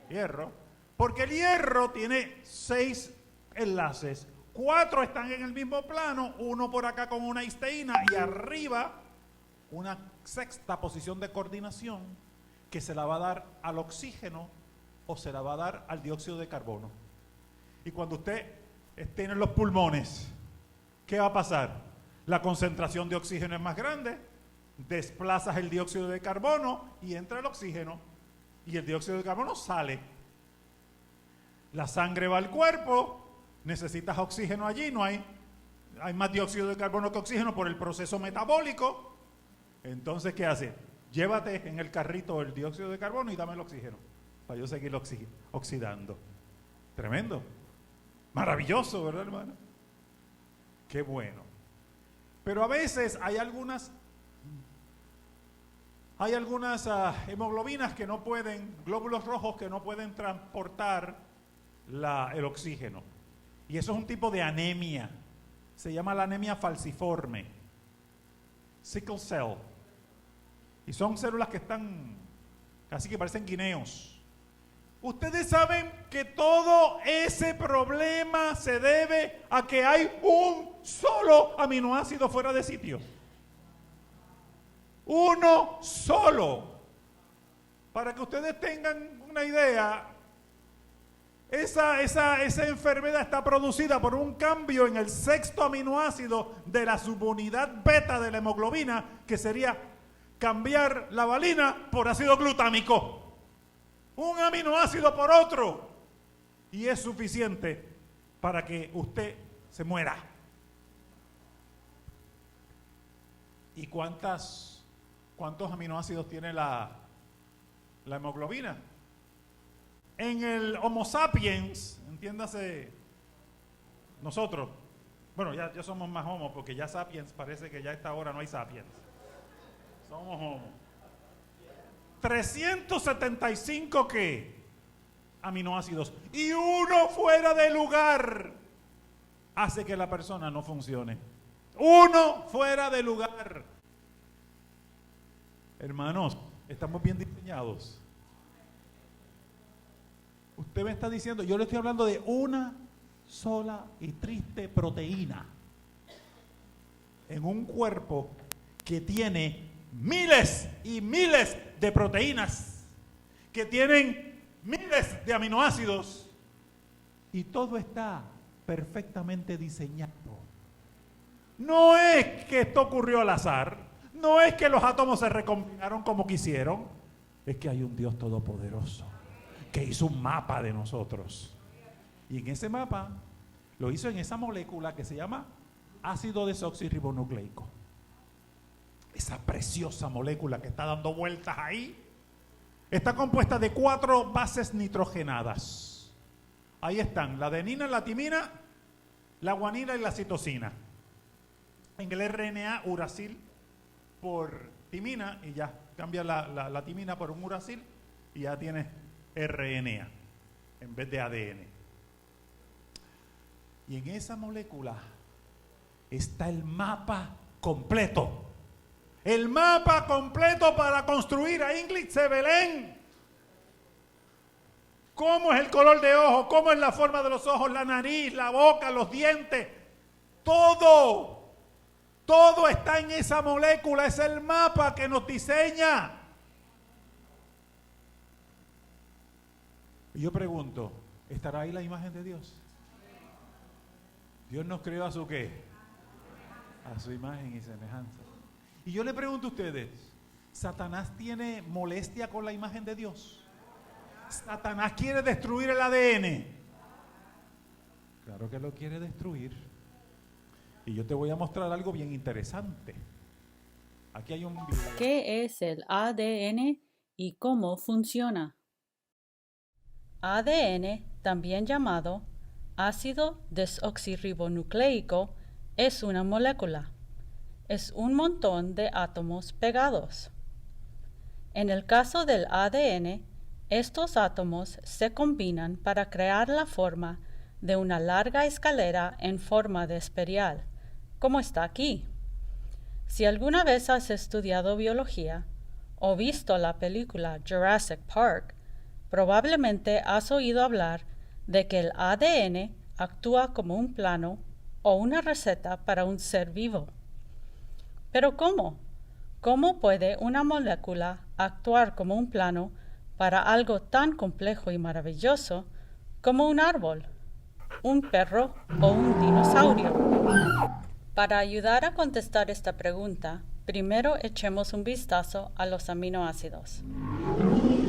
Speaker 2: Hierro. Porque el hierro tiene 6 enlaces, 4 están en el mismo plano, uno por acá con una histeína y arriba una sexta posición de coordinación que se la va a dar al oxígeno o se la va a dar al dióxido de carbono. Y cuando usted tiene los pulmones, ¿qué va a pasar? La concentración de oxígeno es más grande, desplazas el dióxido de carbono y entra el oxígeno y el dióxido de carbono sale. La sangre va al cuerpo, necesitas oxígeno allí, hay más dióxido de carbono que oxígeno por el proceso metabólico. Entonces, ¿qué hace? Llévate en el carrito el dióxido de carbono y dame el oxígeno para yo seguir oxidando. Tremendo. Maravilloso, ¿verdad, hermano? Qué bueno. Pero a veces hay algunas hemoglobinas que no pueden, glóbulos rojos que no pueden transportar el oxígeno. Y eso es un tipo de anemia. Se llama la anemia falciforme. Sickle cell. Y son células que están casi que parecen guineos. Ustedes saben que todo ese problema se debe a que hay un solo aminoácido fuera de sitio. Uno solo. Para que ustedes tengan una idea, esa enfermedad está producida por un cambio en el 6º aminoácido de la subunidad beta de la hemoglobina, que sería cambiar la valina por ácido glutámico. Un aminoácido por otro. Y es suficiente para que usted se muera. ¿Y cuántos aminoácidos tiene la hemoglobina? En el Homo sapiens, entiéndase, nosotros, bueno, ya somos más homo, porque ya sapiens parece que ya a esta hora no hay sapiens. Somos homo. 375 ¿qué? Aminoácidos. Y uno fuera de lugar hace que la persona no funcione. Uno fuera de lugar. Hermanos, estamos bien diseñados. Usted me está diciendo, yo le estoy hablando de una sola y triste proteína en un cuerpo que tiene miles y miles de proteínas, que tienen miles de aminoácidos y todo está perfectamente diseñado. No es que esto ocurrió al azar, no es que los átomos se recombinaron como quisieron, es que hay un Dios todopoderoso que hizo un mapa de nosotros. Y en ese mapa lo hizo en esa molécula que se llama ácido desoxirribonucleico. Esa preciosa molécula que está dando vueltas ahí está compuesta de 4 bases nitrogenadas. Ahí están, la adenina, la timina, la guanina y la citosina. En el RNA, uracil por timina, y ya cambia la timina por un uracil y ya tienes RNA en vez de ADN. Y en esa molécula está el mapa completo. El mapa completo para construir a Ingrid Sebelén. ¿Cómo es el color de ojo? ¿Cómo es la forma de los ojos? La nariz, la boca, los dientes. Todo. Todo está en esa molécula, es el mapa que nos diseña. Y yo pregunto, ¿estará ahí la imagen de Dios? Dios nos creó a su ¿qué? A su imagen y semejanza. Y yo le pregunto a ustedes, ¿Satanás tiene molestia con la imagen de Dios? ¿Satanás quiere destruir el ADN? Claro que lo quiere destruir. Y yo te voy a mostrar algo bien interesante. Aquí hay un video.
Speaker 3: ¿Qué es el ADN y cómo funciona? ADN, también llamado ácido desoxirribonucleico, es una molécula. Es un montón de átomos pegados. En el caso del ADN, estos átomos se combinan para crear la forma de una larga escalera en forma de espiral, como está aquí. Si alguna vez has estudiado biología o visto la película Jurassic Park, probablemente has oído hablar de que el ADN actúa como un plano o una receta para un ser vivo. ¿Pero cómo? ¿Cómo puede una molécula actuar como un plano para algo tan complejo y maravilloso como un árbol, un perro o un dinosaurio? Para ayudar a contestar esta pregunta, primero echemos un vistazo a los aminoácidos.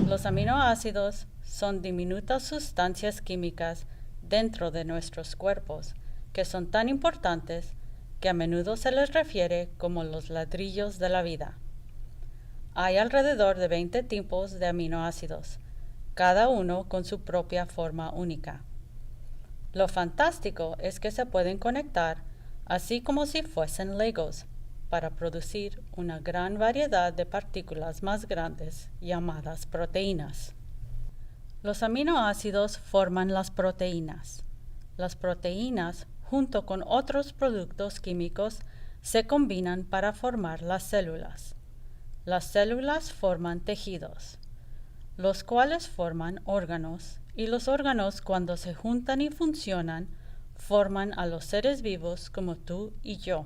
Speaker 3: Los aminoácidos son diminutas sustancias químicas dentro de nuestros cuerpos que son tan importantes que a menudo se les refiere como los ladrillos de la vida. Hay alrededor de 20 tipos de aminoácidos, cada uno con su propia forma única. Lo fantástico es que se pueden conectar así como si fuesen Legos, para producir una gran variedad de partículas más grandes llamadas proteínas. Los aminoácidos forman las proteínas. Las proteínas, junto con otros productos químicos, se combinan para formar las células. Las células forman tejidos, los cuales forman órganos, y los órganos, cuando se juntan y funcionan, forman a los seres vivos como tú y yo.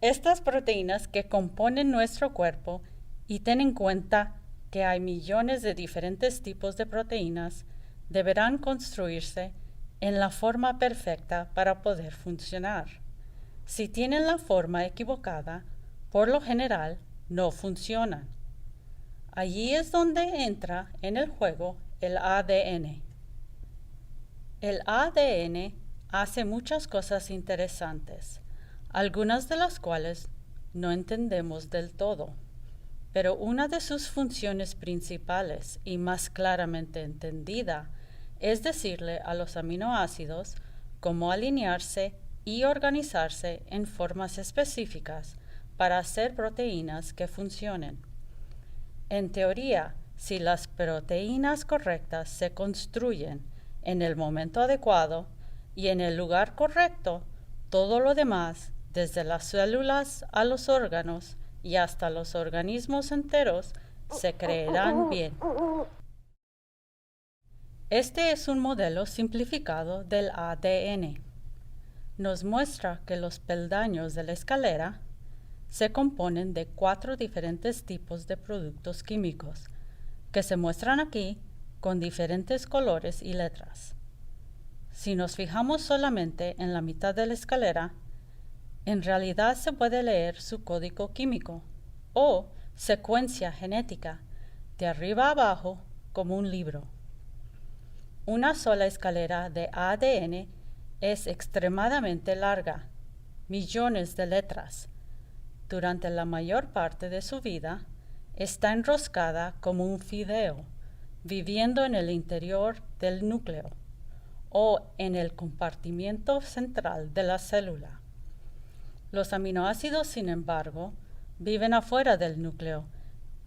Speaker 3: Estas proteínas que componen nuestro cuerpo, y ten en cuenta que hay millones de diferentes tipos de proteínas, deberán construirse en la forma perfecta para poder funcionar. Si tienen la forma equivocada, por lo general no funcionan. Allí es donde entra en el juego el ADN. El ADN hace muchas cosas interesantes, algunas de las cuales no entendemos del todo, pero una de sus funciones principales y más claramente entendida es decirle a los aminoácidos cómo alinearse y organizarse en formas específicas para hacer proteínas que funcionen. En teoría, si las proteínas correctas se construyen en el momento adecuado y en el lugar correcto, todo lo demás, desde las células a los órganos y hasta los organismos enteros, se creerán bien. Este es un modelo simplificado del ADN. Nos muestra que los peldaños de la escalera se componen de 4 diferentes tipos de productos químicos, que se muestran aquí con diferentes colores y letras. Si nos fijamos solamente en la mitad de la escalera, en realidad se puede leer su código químico o secuencia genética de arriba a abajo como un libro. Una sola escalera de ADN es extremadamente larga, millones de letras. Durante la mayor parte de su vida, está enroscada como un fideo, viviendo en el interior del núcleo o en el compartimiento central de la célula. Los aminoácidos, sin embargo, viven afuera del núcleo,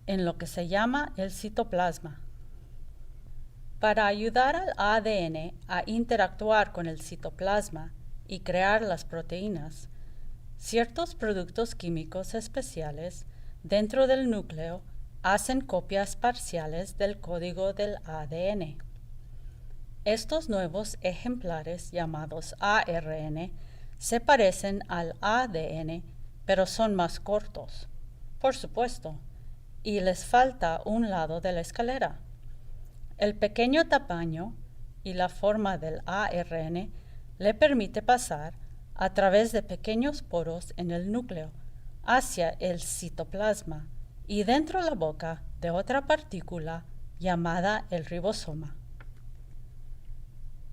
Speaker 3: en lo que se llama el citoplasma. Para ayudar al ADN a interactuar con el citoplasma y crear las proteínas, ciertos productos químicos especiales dentro del núcleo hacen copias parciales del código del ADN. Estos nuevos ejemplares, llamados ARN, se parecen al ADN pero son más cortos, por supuesto, y les falta un lado de la escalera. El pequeño tamaño y la forma del ARN le permite pasar a través de pequeños poros en el núcleo hacia el citoplasma y dentro de la boca de otra partícula llamada el ribosoma.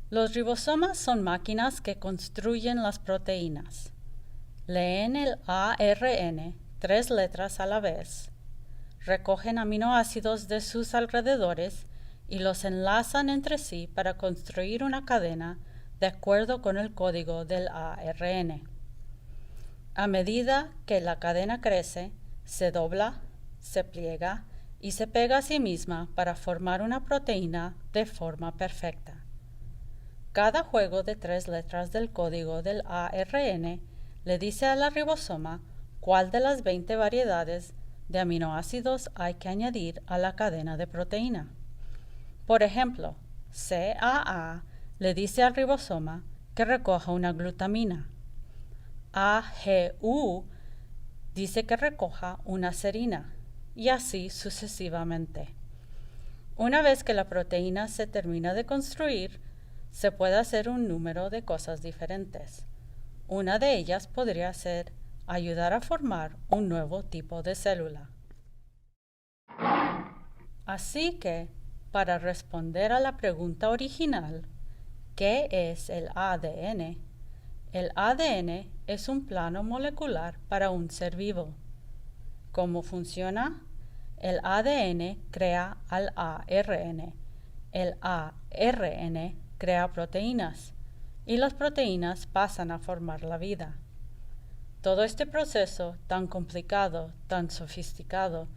Speaker 3: Los ribosomas son máquinas que construyen las proteínas. Leen el ARN 3 letras a la vez, recogen aminoácidos de sus alrededores y los enlazan entre sí para construir una cadena de acuerdo con el código del ARN. A medida que la cadena crece, se dobla, se pliega y se pega a sí misma para formar una proteína de forma perfecta. Cada juego de 3 letras del código del ARN le dice a la ribosoma cuál de las 20 variedades de aminoácidos hay que añadir a la cadena de proteína. Por ejemplo, CAA le dice al ribosoma que recoja una glutamina. AGU dice que recoja una serina, y así sucesivamente. Una vez que la proteína se termina de construir, se puede hacer un número de cosas diferentes. Una de ellas podría ser ayudar a formar un nuevo tipo de célula. Así que, para responder a la pregunta original, ¿qué es el ADN? El ADN es un plano molecular para un ser vivo. ¿Cómo funciona? El ADN crea al ARN. El ARN crea proteínas y las proteínas pasan a formar la vida. Todo este proceso tan complicado, tan sofisticado,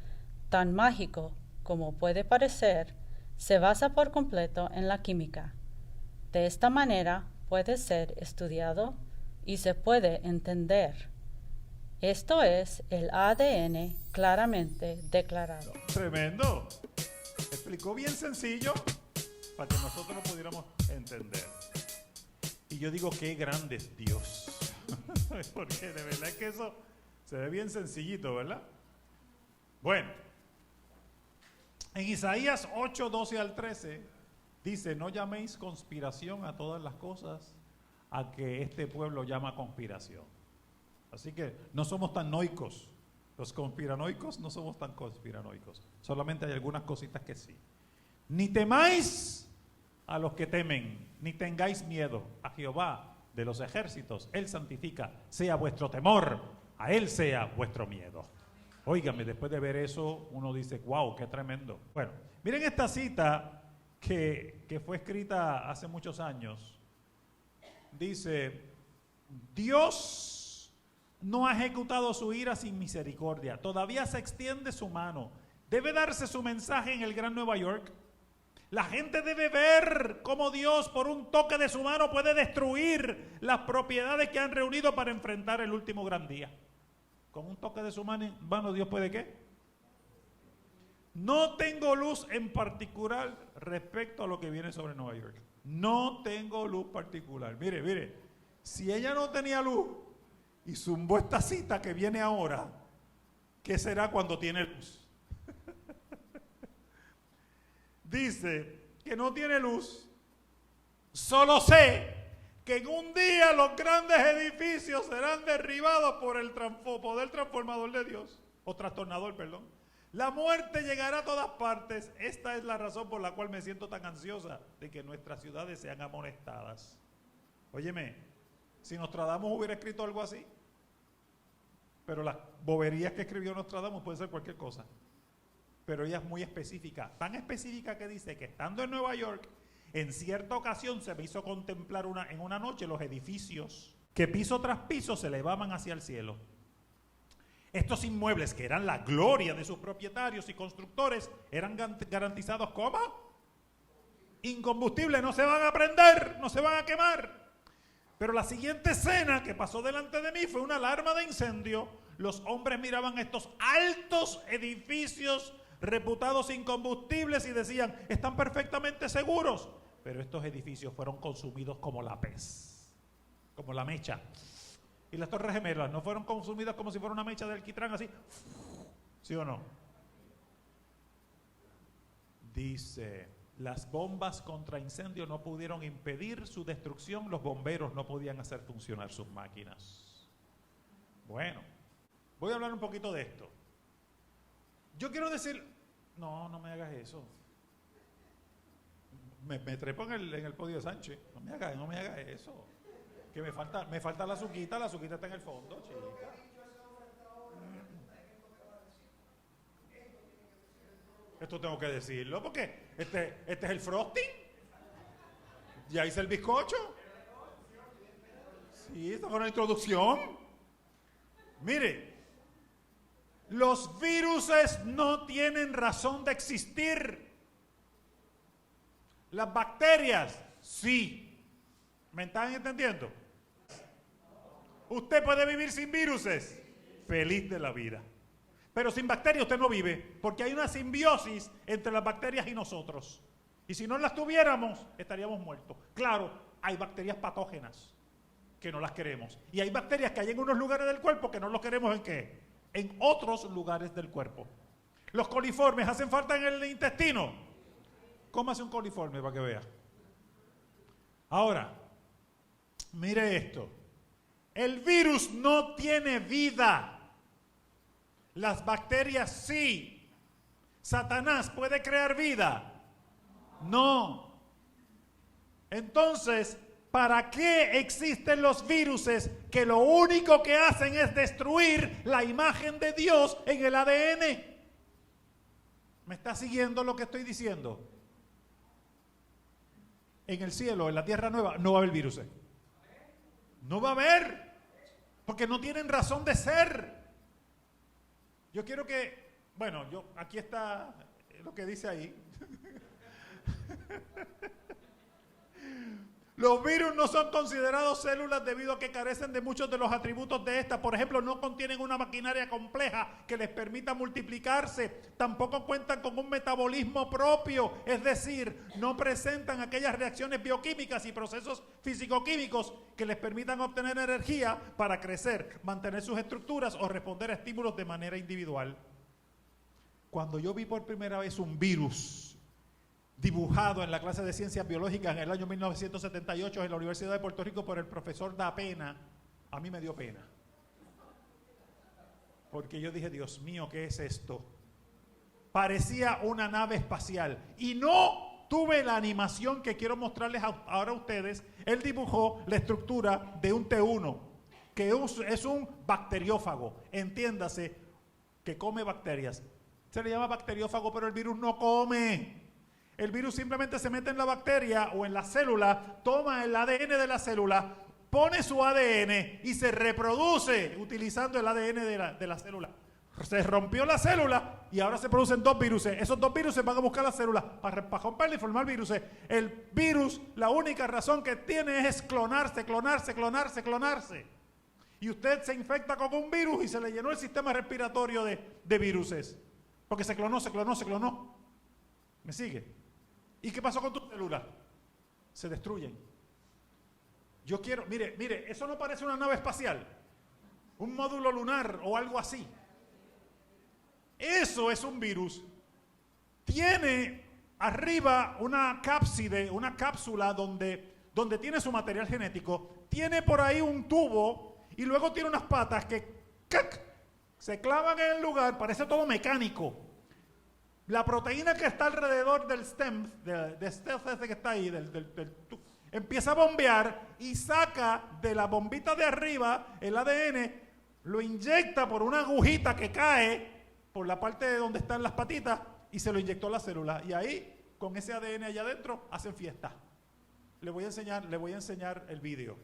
Speaker 3: tan mágico como puede parecer, se basa por completo en la química. De esta manera puede ser estudiado y se puede entender. Esto es el ADN claramente declarado.
Speaker 2: Tremendo. Explicó bien sencillo para que nosotros lo pudiéramos entender. Y yo digo, qué grande es Dios. Porque de verdad que eso se ve bien sencillito, ¿verdad? Bueno, en Isaías 8, 12 al 13, dice, no llaméis conspiración a todas las cosas a que este pueblo llama conspiración. Así que no somos tan noicos. Los conspiranoicos no somos tan conspiranoicos. Solamente hay algunas cositas que sí. Ni temáis a los que temen, ni tengáis miedo a Jehová de los ejércitos. Él santifica, sea vuestro temor, a Él sea vuestro miedo. Óigame, después de ver eso, uno dice, wow, qué tremendo. Bueno, miren esta cita que fue escrita hace muchos años. Dice, Dios no ha ejecutado su ira sin misericordia. Todavía se extiende su mano. Debe darse su mensaje en el Gran Nueva York. La gente debe ver cómo Dios, por un toque de su mano, puede destruir las propiedades que han reunido para enfrentar el último gran día. Con un toque de su mano, Dios puede ¿qué? No tengo luz en particular respecto a lo que viene sobre Nueva York. No tengo luz particular. Mire, si ella no tenía luz y zumbó esta cita que viene ahora, ¿qué será cuando tiene luz? Dice que no tiene luz. Solo sé que en un día los grandes edificios serán derribados por el poder transformador de Dios, o trastornador, perdón. La muerte llegará a todas partes. Esta es la razón por la cual me siento tan ansiosa de que nuestras ciudades sean amonestadas. Óyeme, si Nostradamus hubiera escrito algo así, pero las boberías que escribió Nostradamus puede ser cualquier cosa. Pero ella es muy específica, tan específica que dice que estando en Nueva York, en cierta ocasión se me hizo contemplar en una noche los edificios que piso tras piso se elevaban hacia el cielo. Estos inmuebles, que eran la gloria de sus propietarios y constructores, eran garantizados ¿cómo? Incombustible, no se van a prender, no se van a quemar. Pero la siguiente escena que pasó delante de mí fue una alarma de incendio. Los hombres miraban estos altos edificios reputados incombustibles y decían, están perfectamente seguros, pero estos edificios fueron consumidos como la pez, como la mecha. Y las Torres Gemelas no fueron consumidas como si fuera una mecha de alquitrán así. ¿Sí o no? Dice, las bombas contra incendio no pudieron impedir su destrucción, los bomberos no podían hacer funcionar sus máquinas. Bueno, voy a hablar un poquito de esto. Yo quiero decir, no me hagas eso. Me trepo en el podio de Sánchez. No me hagas eso. Que me falta la azuquita está en el fondo, chica. Esto tengo que decirlo porque este es el frosting. Ya hice el bizcocho. Sí, esta fue una introducción. Mire, los viruses no tienen razón de existir. Las bacterias, sí. ¿Me están entendiendo? ¿Usted puede vivir sin viruses? Feliz de la vida. Pero sin bacterias usted no vive, porque hay una simbiosis entre las bacterias y nosotros. Y si no las tuviéramos, estaríamos muertos. Claro, hay bacterias patógenas que no las queremos. Y hay bacterias que hay en unos lugares del cuerpo que no los queremos ¿en qué? En otros lugares del cuerpo. Los coliformes hacen falta en el intestino. Cómase un coliforme para que vea. Ahora, mire esto. El virus no tiene vida. Las bacterias sí. ¿Satanás puede crear vida? No. Entonces, ¿para qué existen los viruses que lo único que hacen es destruir la imagen de Dios en el ADN? ¿Me está siguiendo lo que estoy diciendo? En el cielo, en la tierra nueva, no va a haber viruses. No va a haber, porque no tienen razón de ser. Yo quiero que, aquí está lo que dice ahí. Los virus no son considerados células debido a que carecen de muchos de los atributos de estas. Por ejemplo, no contienen una maquinaria compleja que les permita multiplicarse. Tampoco cuentan con un metabolismo propio, es decir, no presentan aquellas reacciones bioquímicas y procesos físico-químicos que les permitan obtener energía para crecer, mantener sus estructuras o responder a estímulos de manera individual. Cuando yo vi por primera vez un virus dibujado en la clase de ciencias biológicas en el año 1978 en la Universidad de Puerto Rico por el profesor Da Pena, a mí me dio pena. Porque yo dije, Dios mío, ¿qué es esto? Parecía una nave espacial. Y no tuve la animación que quiero mostrarles ahora a ustedes. Él dibujó la estructura de un T1, que es un bacteriófago. Entiéndase, que come bacterias. Se le llama bacteriófago, pero el virus no come. El virus simplemente se mete en la bacteria o en la célula, toma el ADN de la célula, pone su ADN y se reproduce utilizando el ADN de la célula. Se rompió la célula y ahora se producen dos virus. Esos dos virus van a buscar la célula para romperla y formar virus. El virus, la única razón que tiene es clonarse. Y usted se infecta con un virus y se le llenó el sistema respiratorio de viruses. Porque se clonó. ¿Me sigue? ¿Y qué pasó con tus células? Se destruyen. Yo quiero, mire, eso no parece una nave espacial, un módulo lunar o algo así. Eso es un virus. Tiene arriba una cápsula donde tiene su material genético, tiene por ahí un tubo y luego tiene unas patas que se clavan en el lugar, parece todo mecánico. La proteína que está alrededor del stem, de stealth ese que está ahí, empieza a bombear y saca de la bombita de arriba el ADN, lo inyecta por una agujita que cae por la parte de donde están las patitas y se lo inyectó a la célula. Y ahí, con ese ADN allá adentro, hacen fiesta. Le voy a enseñar el vídeo.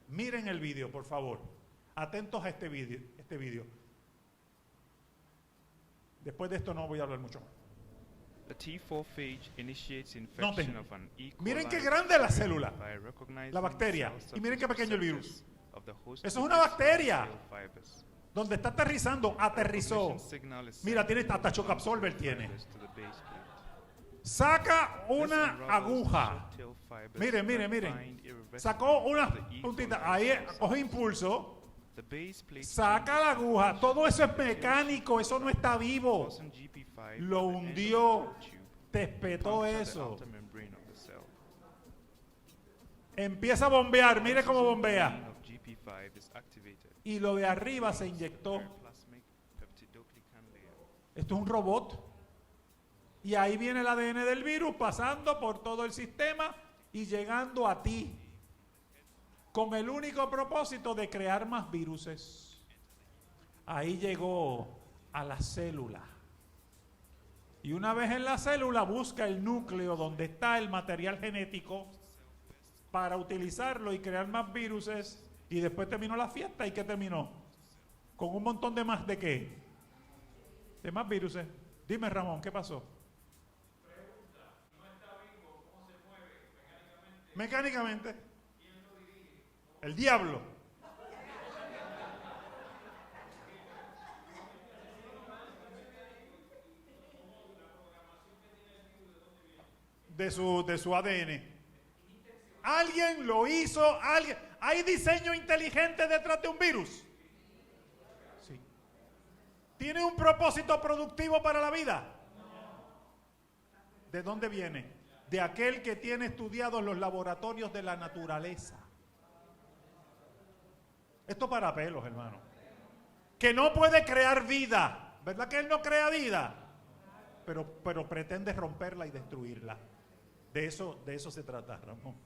Speaker 2: Miren el vídeo, por favor. Atentos a este vídeo. Después de esto no voy a hablar mucho más.
Speaker 4: The T4 phage initiates infection of an E. coli.
Speaker 2: Miren qué grande es la célula, la bacteria, y miren qué pequeño el virus. Eso es una bacteria. Donde está aterrizó. Mira, tiene hasta shock absorber tiene. Saca una aguja. Miren. Sacó una puntita. Ahí coge impulso.
Speaker 4: The base plate
Speaker 2: Saca la aguja. Todo eso es mecánico, eso no está vivo.
Speaker 4: fastened GP5
Speaker 2: Lo
Speaker 4: at the end of the
Speaker 2: hundió,
Speaker 4: cell tube
Speaker 2: te espetó
Speaker 4: punctured the
Speaker 2: eso.
Speaker 4: outer membrane of the cell.
Speaker 2: Empieza a bombear, mire cómo bombea.
Speaker 4: Membrane of GP5 is activated.
Speaker 2: Y lo de arriba se inyectó.
Speaker 4: Periplasmic peptidoglycan layer.
Speaker 2: Esto es un robot. Y ahí viene el ADN del virus pasando por todo el sistema y llegando a ti. Con el único propósito de crear más viruses. Ahí llegó a la célula. Y una vez en la célula busca el núcleo donde está el material genético para utilizarlo y crear más viruses. Y después terminó la fiesta. ¿Y qué terminó? Con un montón de más de qué? De más viruses. Dime, Ramón, ¿qué pasó? Mecánicamente. El diablo. De su ADN. Alguien lo hizo, alguien. ¿Hay diseño inteligente detrás de un virus? Sí. ¿Tiene un propósito productivo para la vida? ¿De dónde viene? De aquel que tiene estudiados los laboratorios de la naturaleza. Esto para pelos, hermano. Que no puede crear vida. ¿Verdad que él no crea vida? Pero pretende romperla y destruirla. De eso se trata, Ramón.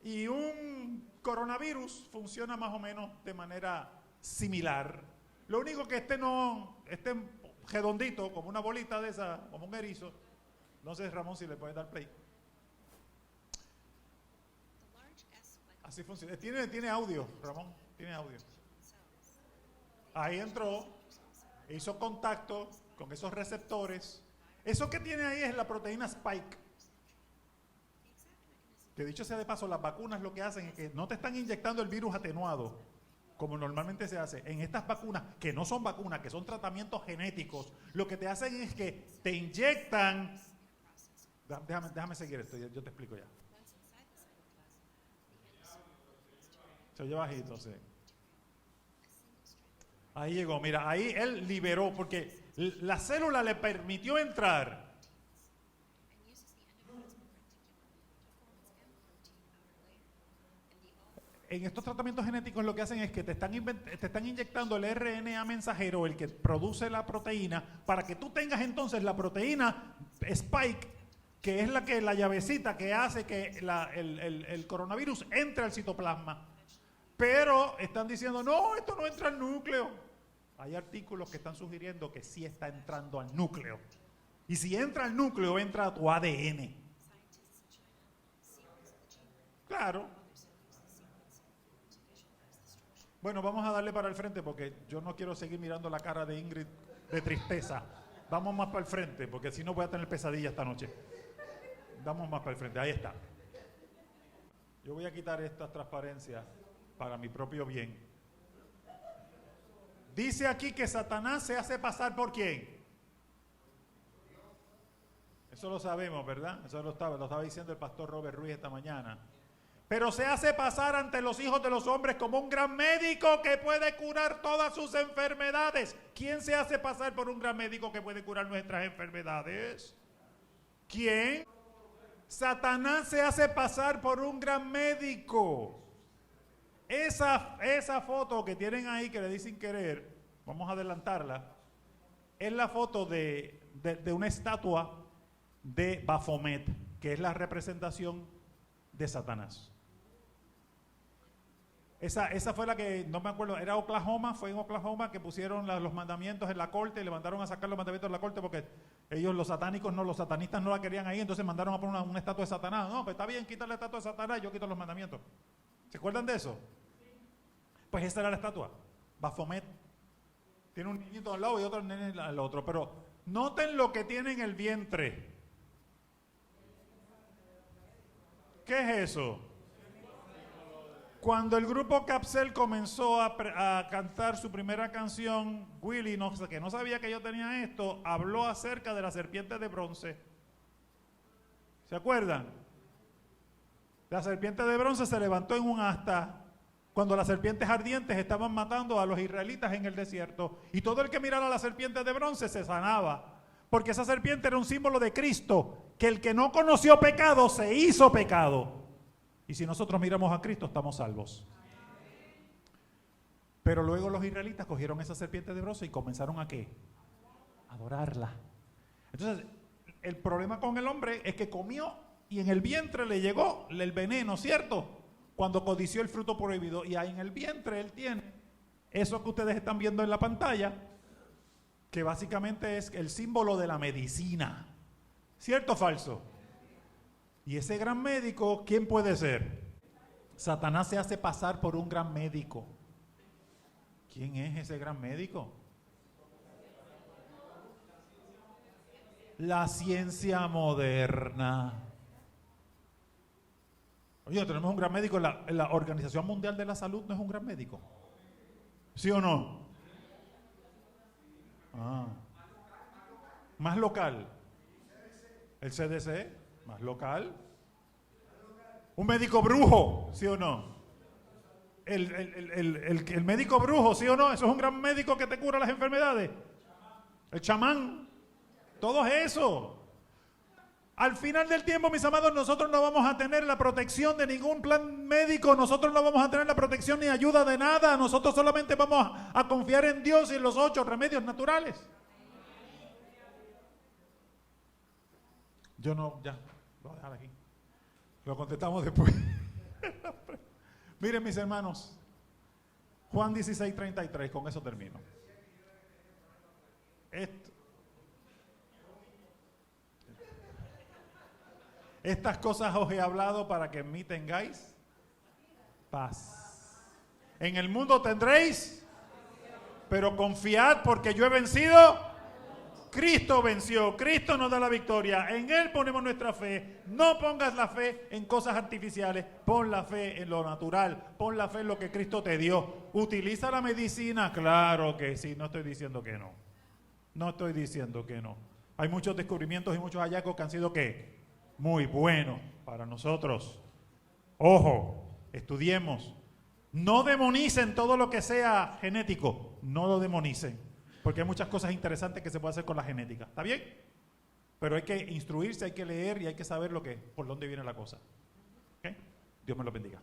Speaker 2: Y un coronavirus funciona más o menos de manera similar. Lo único que este redondito, como una bolita de esa, como un erizo. No sé, Ramón, si le puedes dar play. Así funciona. Tiene audio, Ramón. Tiene audio. Ahí entró, hizo contacto con esos receptores. Eso que tiene ahí es la proteína Spike. Que dicho sea de paso, las vacunas lo que hacen es que no te están inyectando el virus atenuado, como normalmente se hace. En estas vacunas, que no son vacunas, que son tratamientos genéticos, lo que te hacen es que te inyectan. Déjame seguir esto, yo te explico ya. Se oye bajito, sí. Ahí llegó, mira, ahí él liberó, porque la célula le permitió entrar. En estos tratamientos genéticos lo que hacen es que te están inyectando el RNA mensajero, el que produce la proteína, para que tú tengas entonces la proteína Spike, que es la llavecita que hace que el coronavirus entre al citoplasma. Pero están diciendo, no, esto no entra al núcleo. Hay artículos que están sugiriendo que sí está entrando al núcleo. Y si entra al núcleo, entra a tu ADN. Claro. Bueno, vamos a darle para el frente porque yo no quiero seguir mirando la cara de Ingrid de tristeza. Vamos más para el frente porque si no voy a tener pesadilla esta noche. Vamos más para el frente, ahí está. Yo voy a quitar estas transparencias para mi propio bien. Dice aquí que Satanás se hace pasar ¿por quién? Eso lo sabemos, ¿verdad? Eso lo estaba diciendo el pastor Robert Ruiz esta mañana. Pero se hace pasar ante los hijos de los hombres como un gran médico que puede curar todas sus enfermedades. ¿Quién se hace pasar por un gran médico que puede curar nuestras enfermedades? ¿Quién? Satanás se hace pasar por un gran médico. Esa foto que tienen ahí que le dicen querer, vamos a adelantarla, es la foto de una estatua de Baphomet, que es la representación de Satanás. Esa fue la que, no me acuerdo, era Oklahoma, fue en Oklahoma que pusieron los mandamientos en la corte y le mandaron a sacar los mandamientos de la corte porque ellos, los satanistas no la querían ahí, entonces mandaron a poner una estatua de Satanás. No, pues está bien, quita la estatua de Satanás, yo quito los mandamientos. ¿Se acuerdan de eso? Pues esa era la estatua, Baphomet. Tiene un niñito al lado y otro nene al otro, pero noten lo que tiene en el vientre. ¿Qué es eso? Cuando el grupo Capsel comenzó a cantar su primera canción, Willy, que no sabía que yo tenía esto, habló acerca de la serpiente de bronce. ¿Se acuerdan? La serpiente de bronce se levantó en un asta cuando las serpientes ardientes estaban matando a los israelitas en el desierto, y todo el que mirara a la serpiente de bronce se sanaba, porque esa serpiente era un símbolo de Cristo, que el que no conoció pecado se hizo pecado. Y si nosotros miramos a Cristo, estamos salvos. Pero luego los israelitas cogieron esa serpiente de bronce y comenzaron ¿a qué? A adorarla. Entonces, el problema con el hombre es que comió y en el vientre le llegó el veneno, ¿cierto? Cuando codició el fruto prohibido, y ahí en el vientre él tiene eso que ustedes están viendo en la pantalla, que básicamente es el símbolo de la medicina. ¿Cierto o falso? Y ese gran médico, ¿quién puede ser? Satanás se hace pasar por un gran médico. ¿Quién es ese gran médico? La ciencia moderna. Oye, tenemos un gran médico en la Organización Mundial de la Salud, ¿no es un gran médico? ¿Sí o no? Ah. Más local. El CDC, más local. Un médico brujo, ¿sí o no? El médico brujo, ¿sí o no? Eso es un gran médico que te cura las enfermedades. El chamán. Todo eso. Al final del tiempo, mis amados, nosotros no vamos a tener la protección de ningún plan médico, nosotros no vamos a tener la protección ni ayuda de nada, nosotros solamente vamos a confiar en Dios y en los 8 remedios naturales. Yo no, ya, lo voy a dejar aquí. Lo contestamos después. Miren, mis hermanos, Juan 16:33, con eso termino. Estas cosas os he hablado para que en mí tengáis paz. En el mundo tendréis, pero confiad porque yo he vencido. Cristo venció, Cristo nos da la victoria, en Él ponemos nuestra fe. No pongas la fe en cosas artificiales, pon la fe en lo natural, pon la fe en lo que Cristo te dio. ¿Utiliza la medicina? Claro que sí, no estoy diciendo que no. No estoy diciendo que no. Hay muchos descubrimientos y muchos hallazgos que han sido ¿qué? Muy buenos para nosotros. Ojo, estudiemos. No demonicen todo lo que sea genético, no lo demonicen. Porque hay muchas cosas interesantes que se puede hacer con la genética. ¿Está bien? Pero hay que instruirse, hay que leer y hay que saber por dónde viene la cosa. ¿Okay? Dios me lo bendiga.